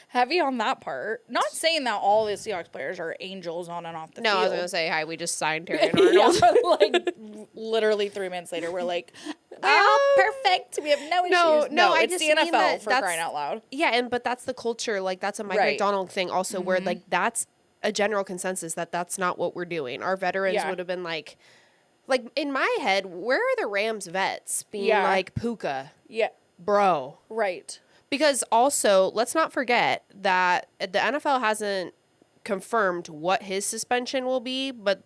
Heavy on that part. Not saying that all the Seahawks players are angels on and off the No, field. I was going to say, hi, we just signed Terry Arnold. Yeah, like, literally 3 minutes later, we're like, well, perfect. We have no issues. No, I it's just the mean NFL that for that's- crying out loud. Yeah, but that's the culture. Like, that's a Mike Right. Macdonald thing also where, like, that's a general consensus that that's not what we're doing. Our veterans Yeah. would have been like, in my head, where are the Rams vets being Yeah. like, Puka, Yeah, bro? right. Because also, let's not forget that the NFL hasn't confirmed what his suspension will be, but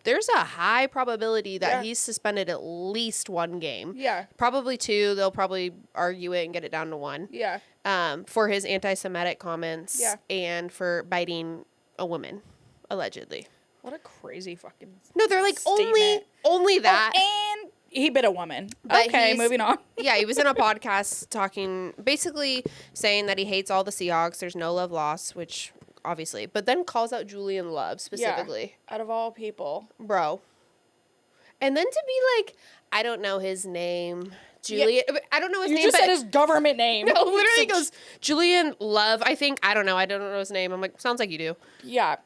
there's a high probability that he's suspended at least 1 game. Yeah. Probably 2. They'll probably argue it and get it down to 1. Yeah. For his anti-Semitic comments and for biting a woman, allegedly. What a crazy fucking No, they're like, statement. only that. And he bit a woman. But Okay, moving on. Yeah, he was in a podcast talking, basically saying that he hates all the Seahawks. There's no love lost, which obviously, but then calls out Julian Love specifically. Yeah, out of all people. Bro. And then to be like, I don't know his name. Julian, I don't know his You name. just said his government name. No, literally goes, Julian Love, I think. I don't know his name. I'm like, sounds like you do. Yeah,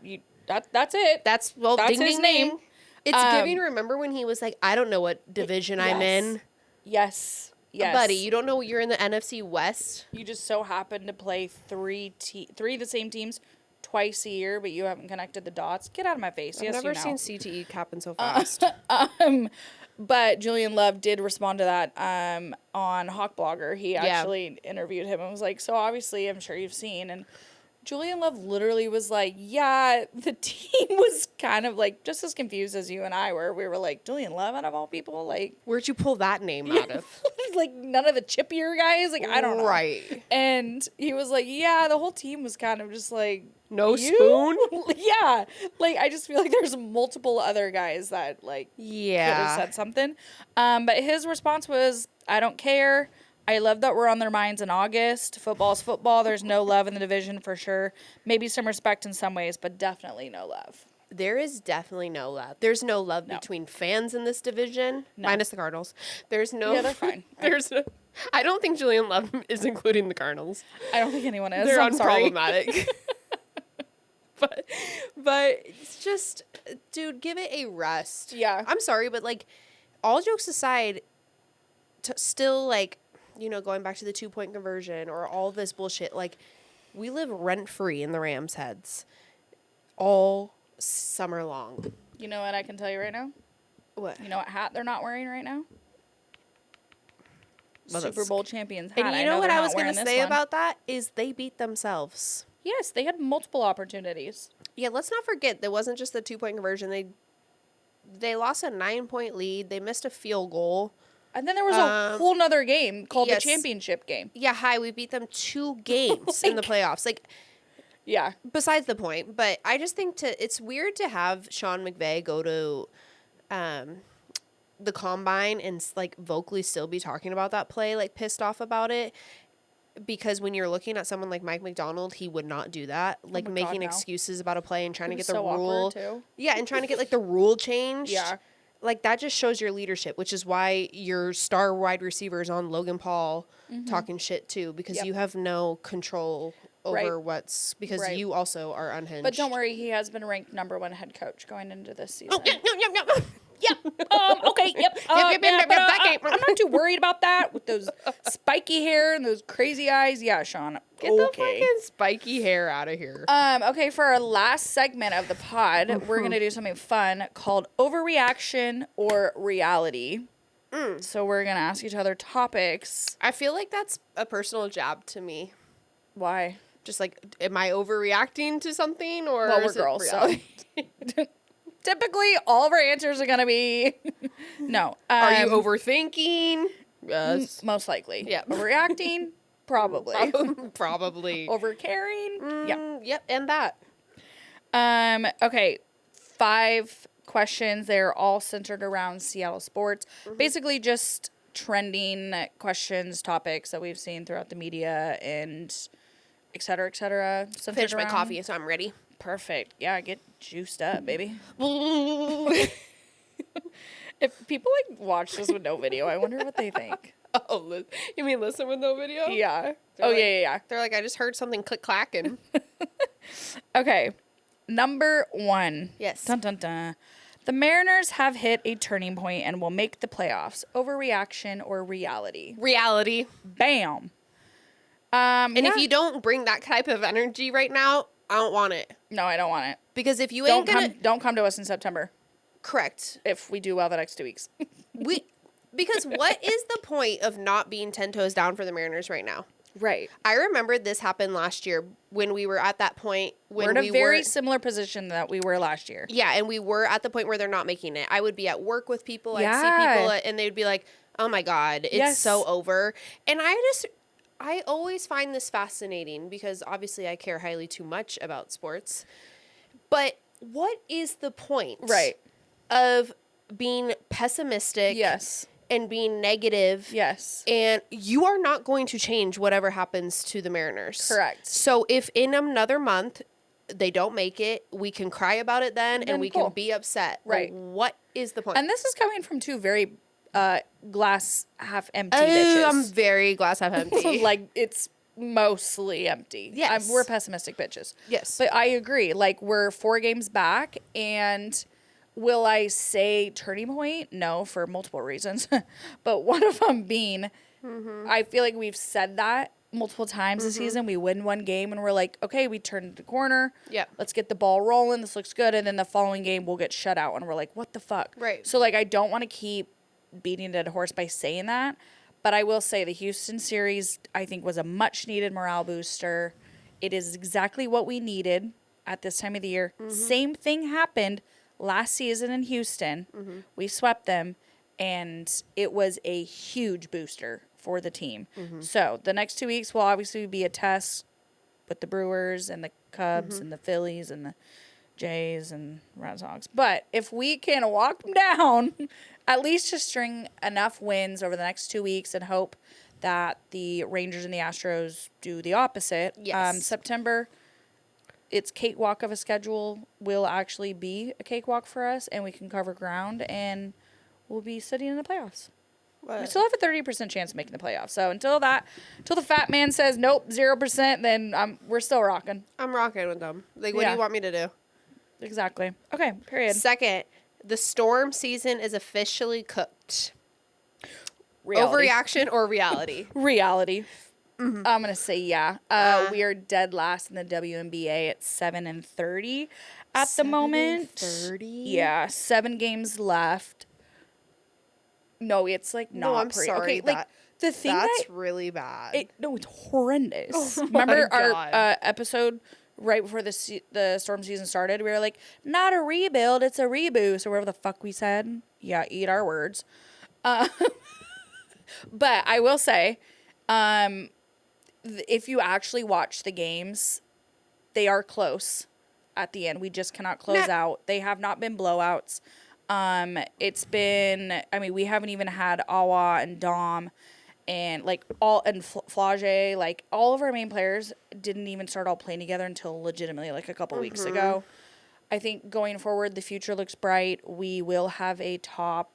that's it. That's That's ding, his ding, name. ding. It's giving, remember when he was like, I don't know what division I'm in? Yes. Yes. Buddy, you don't know you're in the NFC West? You just so happen to play three of the same teams twice a year, but you haven't connected the dots. Get out of my face. I've Yes, never you know. seen CTE happen so fast. But Julian Love did respond to that on Hawk Blogger. He actually interviewed him and was like, so obviously I'm sure you've seen. And Julian Love literally was like, yeah, the team was kind of like just as confused as you and I were. We were like, Julian Love out of all people? Like, Where'd you pull that name out of? like none of the chippier guys? Like, I don't know. Right. And he was like, yeah, the whole team was kind of just like, No you? spoon? Yeah. Like, I just feel like there's multiple other guys that, like, could have Yeah. said something. But his response was, I don't care. I love that we're on their minds in August. Football's football. There's no love in the division for sure. Maybe some respect in some ways, but definitely no love. There is definitely no love. There's no love between fans in this division, minus the Cardinals. There's no. Yeah, they're fine. There's no. I don't think Julian Love is including the Cardinals. I don't think anyone is. They're I'm sorry. unproblematic. but it's just, dude, give it a rest. Yeah. I'm sorry, but like, all jokes aside, still like, going back to the 2-point conversion or all this bullshit, like, we live rent free in the Rams' heads all summer long. You know what I can tell you right now? What? You know what hat they're not wearing right now? Well, Super Bowl champions hat. And you know what I was going going to say about that is they beat themselves. Yes, they had multiple opportunities. Yeah, let's not forget there wasn't just the 2-point conversion. They lost a 9-point lead. They missed a field goal. And then there was a whole nother game called yes. the championship game. Yeah, we beat them 2 games in the playoffs. Like, yeah. Besides the point, but I just think it's weird to have Sean McVay go to the combine and like vocally still be talking about that play, like pissed off about it. because when you're looking at someone like Mike Macdonald, he would not do that. Like my making God, no. excuses about a play and trying to get the so rule. awkward, too. Yeah, and trying to get like the rule changed. Yeah. Like that just shows your leadership, which is why your star wide receivers on Logan Paul talking shit too, because Yep. you have no control over Right. because Right. you also are unhinged. But don't worry, he has been ranked #1 head coach going into this season. Yep. Yeah. Okay. Yep. I'm not too worried about that with those spiky hair and those crazy eyes. Yeah, Sean. Get the fucking spiky hair out of here. Okay, for our last segment of the pod, we're gonna do something fun called Overreaction or Reality. So we're gonna ask each other topics. I feel like that's a personal jab to me. Why? Just like, am I overreacting to something, or Well, we're is it girls, so reality? typically all of our answers are gonna be no. Are you overthinking? Yes. Most likely. Yeah. Overreacting? Probably. Probably. Overcaring? Yeah. Yep, and that. Okay. 5 questions. They're all centered around Seattle sports. Basically just trending questions, topics that we've seen throughout the media and et cetera, et cetera. Finish my coffee, so I'm ready. Perfect. Yeah, get juiced up, baby. If people like watch this with no video, I wonder what they think. Oh, you mean listen with no video? Yeah. They're like, yeah. They're like, I just heard something click clacking. Okay. Number 1. Yes. Dun dun dun. The Mariners have hit a turning point and will make the playoffs. Overreaction or reality? Reality. Bam. And if you don't bring that type of energy right now, I don't want it. No, I don't want it. Because if you ain't Don't come to us in September. Correct. If we do well the next 2 weeks. Because what is the point of not being 10 toes down for the Mariners right now? Right. I remember this happened last year when we were at that point when we're in a very similar position that we were last year. Yeah, and we were at the point where they're not making it. I would be at work with people, I'd see people, and they'd be like, "Oh my God, it's so over." And I always find this fascinating because obviously I care highly too much about sports. But what is the point of being pessimistic? Yes. And being negative. Yes. And you are not going to change whatever happens to the Mariners. Correct. So if in another month they don't make it, we can cry about it then and we can be upset. Right. But what is the point? And this is coming from 2 very glass half empty bitches. I'm very glass half empty. Like, it's mostly empty. Yes. We're pessimistic bitches. Yes. But I agree. Like, we're 4 games back, and will I say turning point? No, for multiple reasons. But one of them being, I feel like we've said that multiple times this season. We win 1 game, and we're like, okay, we turned the corner. Yeah. Let's get the ball rolling. This looks good. And then the following game, we'll get shut out, and we're like, what the fuck? Right. So, like, I don't want to keep beating a dead horse by saying that. But I will say the Houston series, I think, was a much-needed morale booster. It is exactly what we needed at this time of the year. Same thing happened last season in Houston. We swept them, and it was a huge booster for the team. So the next 2 weeks will obviously be a test with the Brewers and the Cubs and the Phillies and the Jays and Red Sox. But if we can walk them down, at least just string enough wins over the next 2 weeks and hope that the Rangers and the Astros do the opposite. Yes. September, it's cakewalk of a schedule, will actually be a cakewalk for us, and we can cover ground, and we'll be sitting in the playoffs. We still have a 30% chance of making the playoffs. So until the fat man says nope, 0%, then we're still rocking. I'm rocking with them. Like, what do you want me to do? Exactly. Okay, period. Second, the storm season is officially cooked. Reality. Overreaction or reality? Reality. I'm gonna say yeah. We are dead last in the WNBA at 7-30 at the moment. 30. Yeah, 7 games left. No, it's like not. No, I'm pretty. sorry. Okay, like the thing that's really bad. no, it's horrendous. Oh Remember my our God. episode right before the storm season started? We were like, not a rebuild, it's a reboot, or whatever the fuck we said. Yeah, eat our words. But I will say, if you actually watch the games, they are close at the end. We just cannot close out. They have not been blowouts. It's been, I mean, we haven't even had Awa and Dom and like Flage, like all of our main players didn't even start all playing together until legitimately like a couple weeks ago. I think going forward, the future looks bright. We will have a top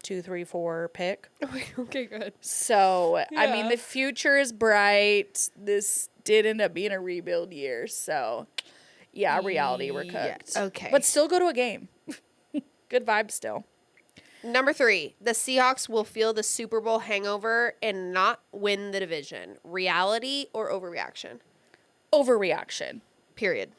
2, 3, 4 pick. Okay, good. So, Yeah. I mean, the future is bright. This did end up being a rebuild year. So, yeah, reality, we're cooked. Yeah, okay. But still go to a game. Good vibe still. Number 3, the Seahawks will feel the Super Bowl hangover and not win the division. Reality or overreaction? Overreaction. Period.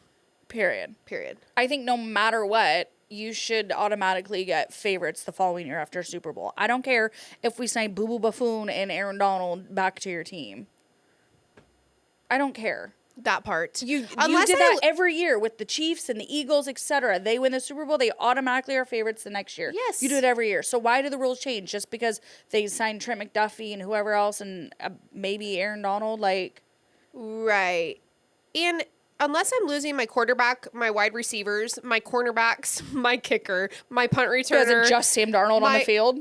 I think no matter what, you should automatically get favorites the following year after Super Bowl. I don't care if we sign Boo Boo Buffoon and Aaron Donald back to your team. I don't care. That part. You did that every year with the Chiefs and the Eagles, etc. They win the Super Bowl, they automatically are favorites the next year. Yes. You do it every year. So why do the rules change? Just because they signed Trent McDuffie and whoever else and maybe Aaron Donald? Like, right. And unless I'm losing my quarterback, my wide receivers, my cornerbacks, my kicker, my punt returner. Does it just Sam Darnold on the field?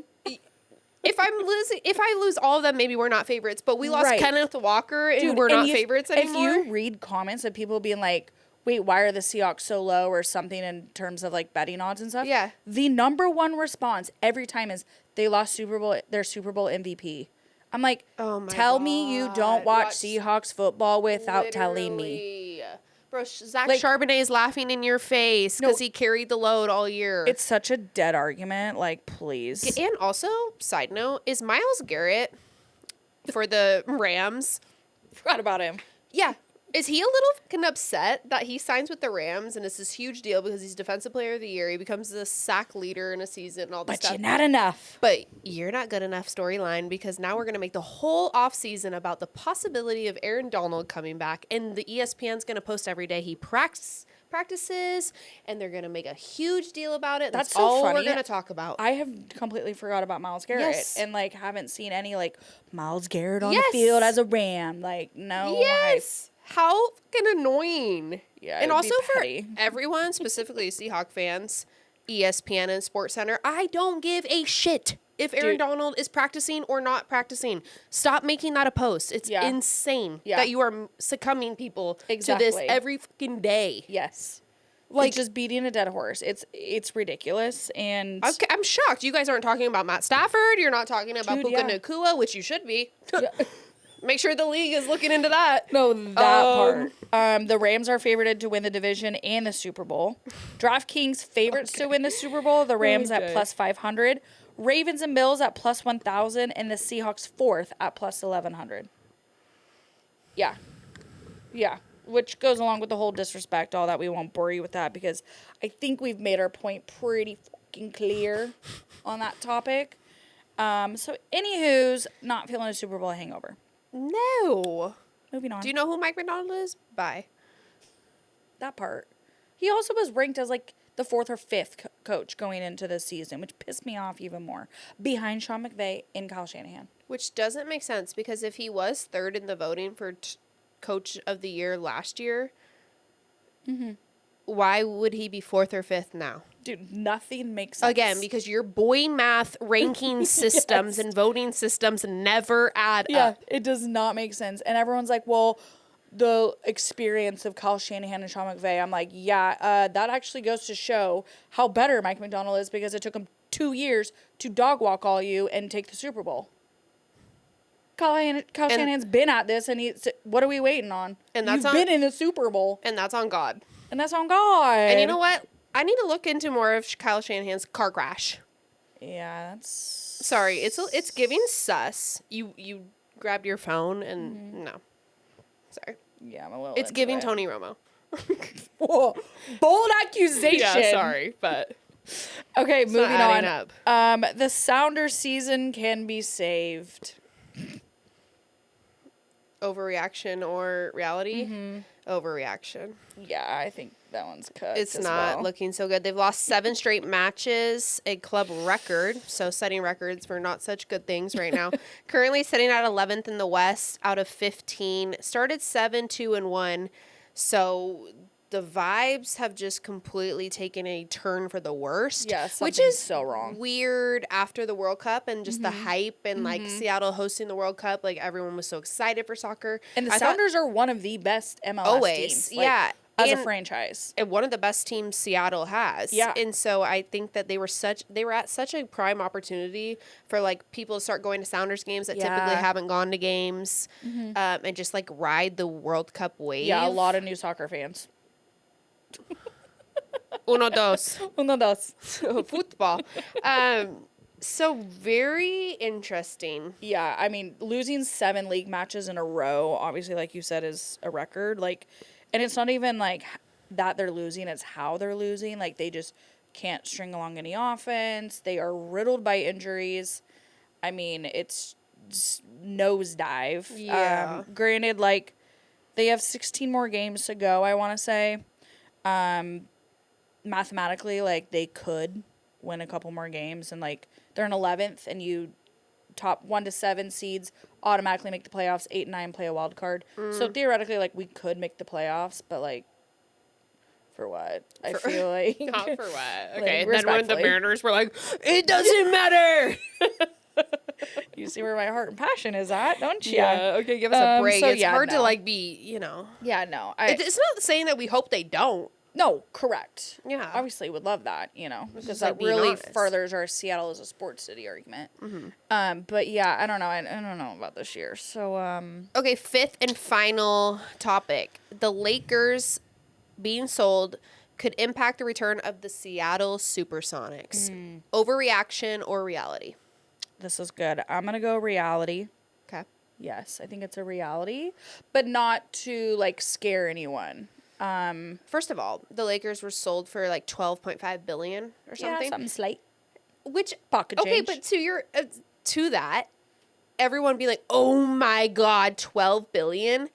If I lose all of them, maybe we're not favorites. But we lost Kenneth Walker, and we're not favorites anymore. If you read comments of people being like, "Wait, why are the Seahawks so low?" or something in terms of like betting odds and stuff, yeah, the number one response every time is they lost their Super Bowl MVP. I'm like, tell me you don't watch Seahawks football without telling me. Bro, Zach Charbonnet is laughing in your face because he carried the load all year. It's such a dead argument. Like, please. And also, side note, is Myles Garrett for the Rams? Forgot about him. Yeah. Is he a little fucking upset that he signs with the Rams and it's this huge deal because he's Defensive Player of the Year? He becomes the sack leader in a season and all this stuff. But you're not enough. But you're not good enough storyline because now we're going to make the whole offseason about the possibility of Aaron Donald coming back. And the ESPN's going to post every day he practices and they're going to make a huge deal about it. That's so all funny. We're going to talk about. I have completely forgot about Myles Garrett and like haven't seen any like Myles Garrett on the field as a Ram. Like, no. Yes. How fucking annoying. Yeah, and also for everyone, specifically Seahawk fans, ESPN and SportsCenter, I don't give a shit if Aaron Donald is practicing or not practicing. Stop making that a post. It's insane that you are succumbing people to this every fucking day. Yes. Like just beating a dead horse. It's ridiculous. And I'm shocked. You guys aren't talking about Matt Stafford. You're not talking about Puka Nacua, which you should be. Make sure the league is looking into that. No, that part. The Rams are favored to win the division and the Super Bowl. DraftKings favorites to win the Super Bowl. The Rams at plus 500. Ravens and Bills at plus 1,000. And the Seahawks fourth at plus 1,100. Yeah. Yeah. Which goes along with the whole disrespect, all that. We won't bore you with that because I think we've made our point pretty fucking clear on that topic. So, anywho's not feeling a Super Bowl hangover. No. Moving on. Do you know who Mike Macdonald is? Bye. That part. He also was ranked as like the 4th or 5th coach going into this season, which pissed me off even more. Behind Sean McVay and Kyle Shanahan. Which doesn't make sense because if he was 3rd in the voting for Coach of the Year last year, why would he be 4th or 5th now? Dude, nothing makes sense. Again, because your boy math ranking systems and voting systems never add up. Yeah, it does not make sense. And everyone's like, well, the experience of Kyle Shanahan and Sean McVay. I'm like, yeah, that actually goes to show how better Mike Macdonald is because it took him 2 years to dog walk all you and take the Super Bowl. Kyle Shanahan's been at this, and what are we waiting on? And You've been in the Super Bowl. And that's on God. And that's on God. And you know what? I need to look into more of Kyle Shanahan's car crash. Yeah, that's... Sorry, it's giving sus. You grabbed your phone and... No. Sorry. Yeah, I'm a little... It's giving Tony Romo. Whoa. Bold accusation. Yeah, sorry, but... Okay, moving on. The Sounder season can be saved. Overreaction or reality? Overreaction. Yeah, I think that one's cut. It's not looking so good. They've lost 7 straight matches, a club record. So setting records for not such good things right now. Currently sitting at 11th in the West out of 15. Started 7-2-1. So the vibes have just completely taken a turn for the worst. Yeah, which something's is so wrong. Weird after the World Cup and just the hype and like Seattle hosting the World Cup. Like everyone was so excited for soccer. And the Sounders are one of the best MLS teams. Like, yeah. As a franchise. And one of the best teams Seattle has. Yeah. And so I think that they were at such a prime opportunity for like people to start going to Sounders games that typically haven't gone to games and just like ride the World Cup wave. Yeah, a lot of new soccer fans. Uno, dos. Uno, dos. Football. So very interesting. Yeah, I mean, losing 7 league matches in a row, obviously, like you said, is a record. Like, and it's not even like that they're losing, it's how they're losing. Like, they just can't string along any offense. They are riddled by injuries. I mean, it's just nosedive. Yeah. Granted, like, they have 16 more games to go, I want to say. Mathematically, like, they could win a couple more games, and like they're in 11th, and you top 1 to 7 seeds automatically make the playoffs. 8 and 9 play a wild card. So theoretically, like, we could make the playoffs, but like, for what? I feel like not for what. Like, Okay, and then when the respectfully. Mariners were like, it doesn't matter. You see where my heart and passion is at, don't you? Yeah. Okay, give us a break. So it's hard to no. like be, you know. Yeah, no. It's not saying that we hope they don't. No, correct. Yeah. Obviously, would love that, you know, because just, that like, being really honest. furthers our Seattle as a sports city argument. But yeah, I don't know. I don't know about this year. So, Okay, fifth and final topic. The Lakers being sold could impact the return of the Seattle Supersonics. Overreaction or reality? this is good. I'm going to go reality. Okay. Yes, I think it's a reality, but not to like scare anyone. First of all, the Lakers were sold for like $12.5 billion or something. Yeah, something slight. Which Pocket okay, change. but to that, everyone be like, "Oh my God, $12 billion."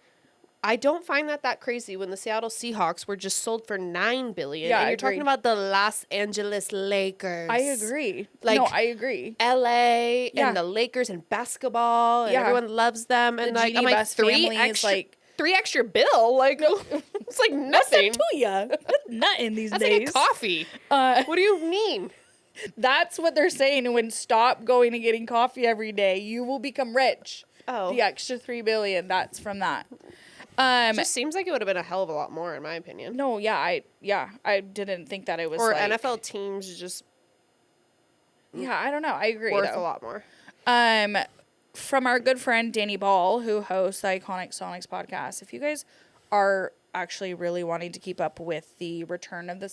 I don't find that crazy when the Seattle Seahawks were just sold for $9 billion. Yeah, and I you're talking agree. about the Los Angeles Lakers. I agree. Like, no, I agree. LA Yeah. and the Lakers and basketball and Yeah. everyone loves them and The like Jeannie I'm like Buss family is like three extra bill like it's like what's nothing. that to ya? That's nothing these That's days. like a coffee. What do you mean? That's what they're saying. When stop going and getting coffee every day, you will become rich. Oh. The extra $3 billion. That's from that. Just seems like it would have been a hell of a lot more in my opinion. No, yeah, I didn't think that it was Or like, NFL teams just Yeah, I don't know. I agree. worth though. a lot more. From our good friend Danny Ball, who hosts the Iconic Sonics podcast. If you guys are actually really wanting to keep up with the return of the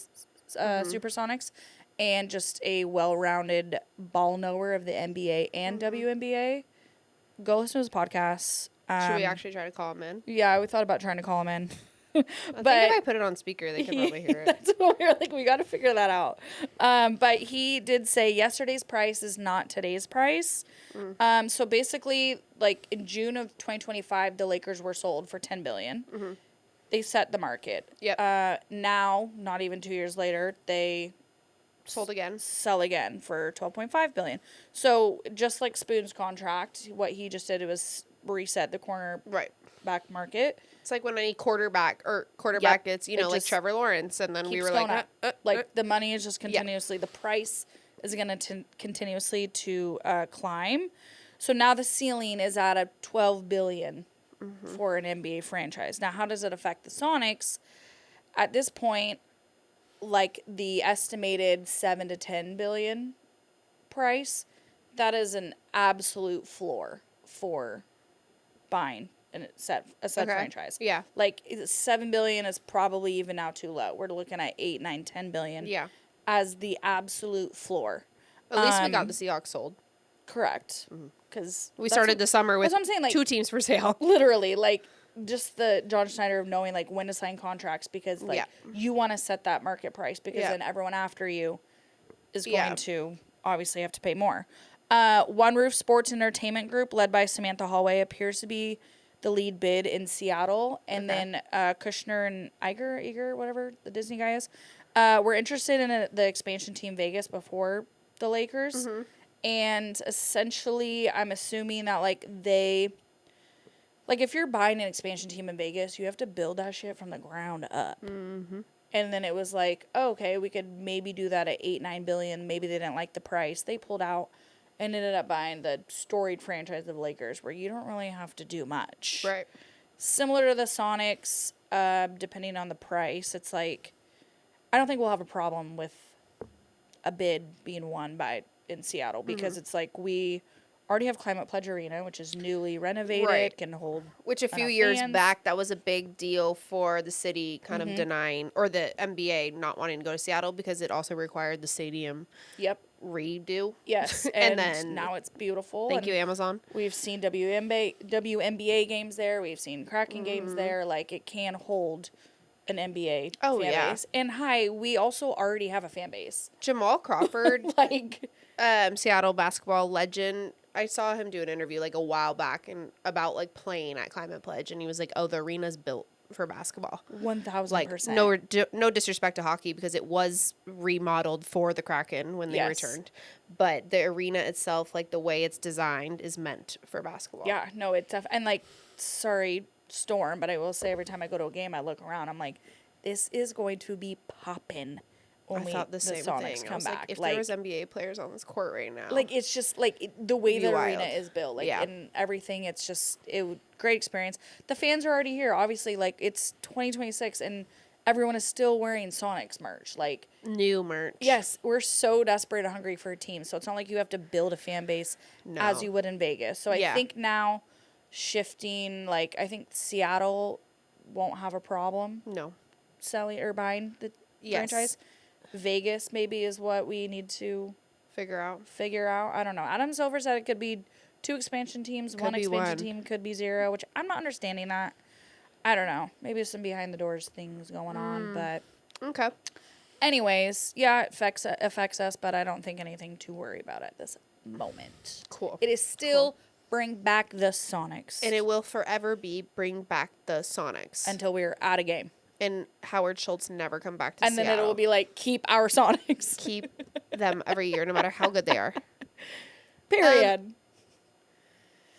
Supersonics and just a well-rounded ball knower of the NBA and WNBA, go listen to his podcasts. Should we actually try to call him in? Yeah, we thought about trying to call him in. I think if I put it on speaker, they can probably hear it. That's what we were like, we got to figure that out. But he did say yesterday's price is not today's price. So basically, like in June of 2025, the Lakers were sold for $10 billion. They set the market. Yep. Now, not even 2 years later, they Sold again. sell again for $12.5 billion. So just like Spoon's contract, what he just did was reset the Right. cornerback market. It's like when any quarterback gets, It like just Trevor Lawrence, and then we keeps were going like, up. The money is just continuously, the price is going to continuously to climb. So now the ceiling is at a $12 billion for an NBA franchise. Now, how does it affect the Sonics? At this point, like the estimated $7 to $10 billion price, that is an absolute floor for buying a set franchise. Yeah. Like $7 billion is probably even now too low. We're looking at 8, 9, 10 billion. Yeah. As the absolute floor. At least we got the Seahawks sold. Correct. Because We started the summer with that's what I'm saying, like, 2 teams for sale. literally, like, just the John Schneider of knowing, like, when to sign contracts because, like, Yeah. you want to set that market price because Yeah. then everyone after you is going Yeah. to obviously have to pay more. One Roof Sports Entertainment Group, led by Samantha Hallway, appears to be the lead bid in Seattle. And then Kushner and Iger, whatever the Disney guy is, were interested in the expansion team Vegas before the Lakers. And essentially, I'm assuming that, like, they Like, if you're buying an expansion team in Vegas, you have to build that shit from the ground up. Mm-hmm. And then it was like, oh, okay, we could maybe do that at $8-9 billion. Maybe they didn't like the price. They pulled out and ended up buying the storied franchise of Lakers, where you don't really have to do much. Right. Similar to the Sonics, depending on the price, it's like, I don't think we'll have a problem with a bid being won in Seattle, because it's like we already have Climate Pledge Arena, which is newly renovated, Right. can hold Which a few enough years fans. back, that was a big deal for the city kind of denying, or the NBA not wanting to go to Seattle because it also required the stadium Yep. redo. Yes. And And then now it's beautiful. Thank and you, Amazon. We've seen WNBA games there. We've seen Kraken games there. Like, it can hold an NBA Oh, fan yeah. base. And we also already have a fan base. Jamal Crawford, Like, Seattle basketball legend. I saw him do an interview like a while back and about like playing at Climate Pledge, and he was like, "Oh, the arena's built for basketball." 1,000%. Like no disrespect to hockey, because it was remodeled for the Kraken when they Yes. returned, but the arena itself, like the way it's designed, is meant for basketball. Yeah, no, it's tough. And like, sorry, Storm, but I will say every time I go to a game, I look around, I'm like, this is going to be poppin'. I thought the same Sonics thing. I come was back. like, if Like, there was NBA players on this court right now, like, it's just like the way Be the wild. arena is built, like, Yeah. and everything. It's just great experience. The fans are already here. Obviously, like, it's 2026, and everyone is still wearing Sonics merch. Like, new merch. yes, we're so desperate and hungry for a team. So it's not like you have to build a fan base as No. you would in Vegas. So I Yeah. think now shifting, like, I think Seattle won't have a problem No. selling or buying the Yes. franchise. Vegas maybe is what we need to Figure out. figure out. I don't know. Adam Silver said it could be 2 expansion teams, Could one be expansion one. team could be 0, which I'm not understanding that. I don't know. Maybe there's some behind the doors things going on, but Okay. anyways, yeah, it affects us, but I don't think anything to worry about at this moment. Cool. It is still bring back the Sonics. And it will forever be bring back the Sonics. until we're out of game. And Howard Schultz never come back to And Seattle. then it will be like, keep our Sonics. Keep them every year, no matter how good they are. Period.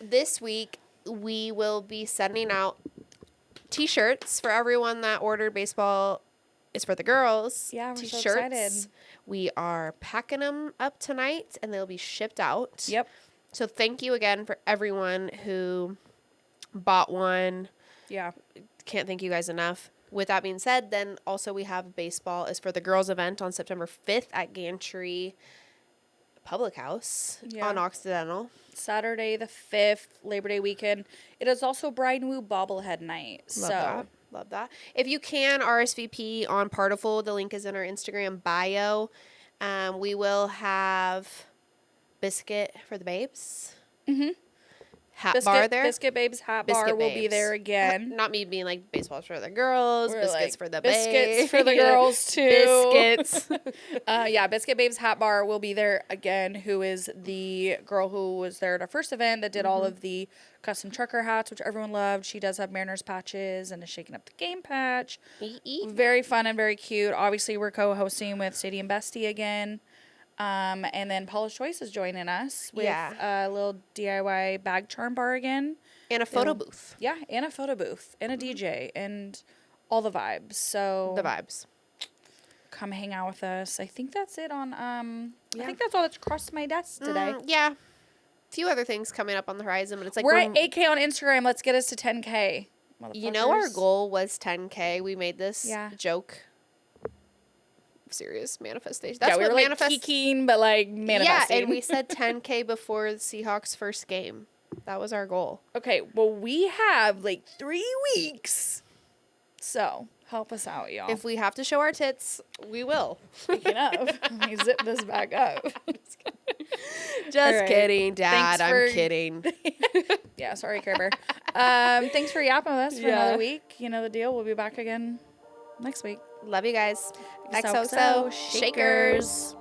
This week, we will be sending out T-shirts for everyone that ordered Baseball is for the Girls. Yeah, we're so T-shirts. excited. We are packing them up tonight, and they'll be shipped out. Yep. So thank you again for everyone who bought one. Yeah. Can't thank you guys enough. With that being said, then also we have Baseball is for the Girls event on September 5th at Gantry Public House on Occidental. Saturday the 5th, Labor Day weekend. It is also Bride and Woo bobblehead night. Love that. If you can, RSVP on Partiful. The link is in our Instagram bio. We will have Biscuit for the Babes. Mm-hmm. Hat bar there. Biscuit Babes hat bar will be there again. Not me being like Baseball's for the girls, We're biscuits like, for the biscuits babes. for the girls too. Biscuits. Yeah, Biscuit Babes hat bar will be there again. Who is the girl who was there at our first event that did all of the custom trucker hats, which everyone loved. She does have Mariners patches and a Shakin Up The Game patch. Very fun and very cute. Obviously, we're co-hosting with Stadium Bestie again. And then Paula's Choice is joining us with a little DIY bag charm bar again. And a photo booth. Yeah, and a photo booth and a DJ and all the vibes. So The vibes. come hang out with us. I think that's it on I think that's all that's crossed my desk today. Yeah. A few other things coming up on the horizon, but it's like We're at 8K on Instagram. Let's get us to 10K. you know, our goal was 10K. We made this joke. Serious manifestation. That's we what were like manifest. peeking, but like manifesting. Yeah, and we said 10K before the Seahawks' first game. That was our goal. Okay, well, we have like 3 weeks. So help us out, y'all. If we have to show our tits, we will. Speaking of, let me zip this back up. Just kidding, Dad. I'm kidding. Yeah, sorry, Care Bear. Thanks for yapping with us for another week. You know the deal. We'll be back again next week. Love you guys. XOXO Shakers.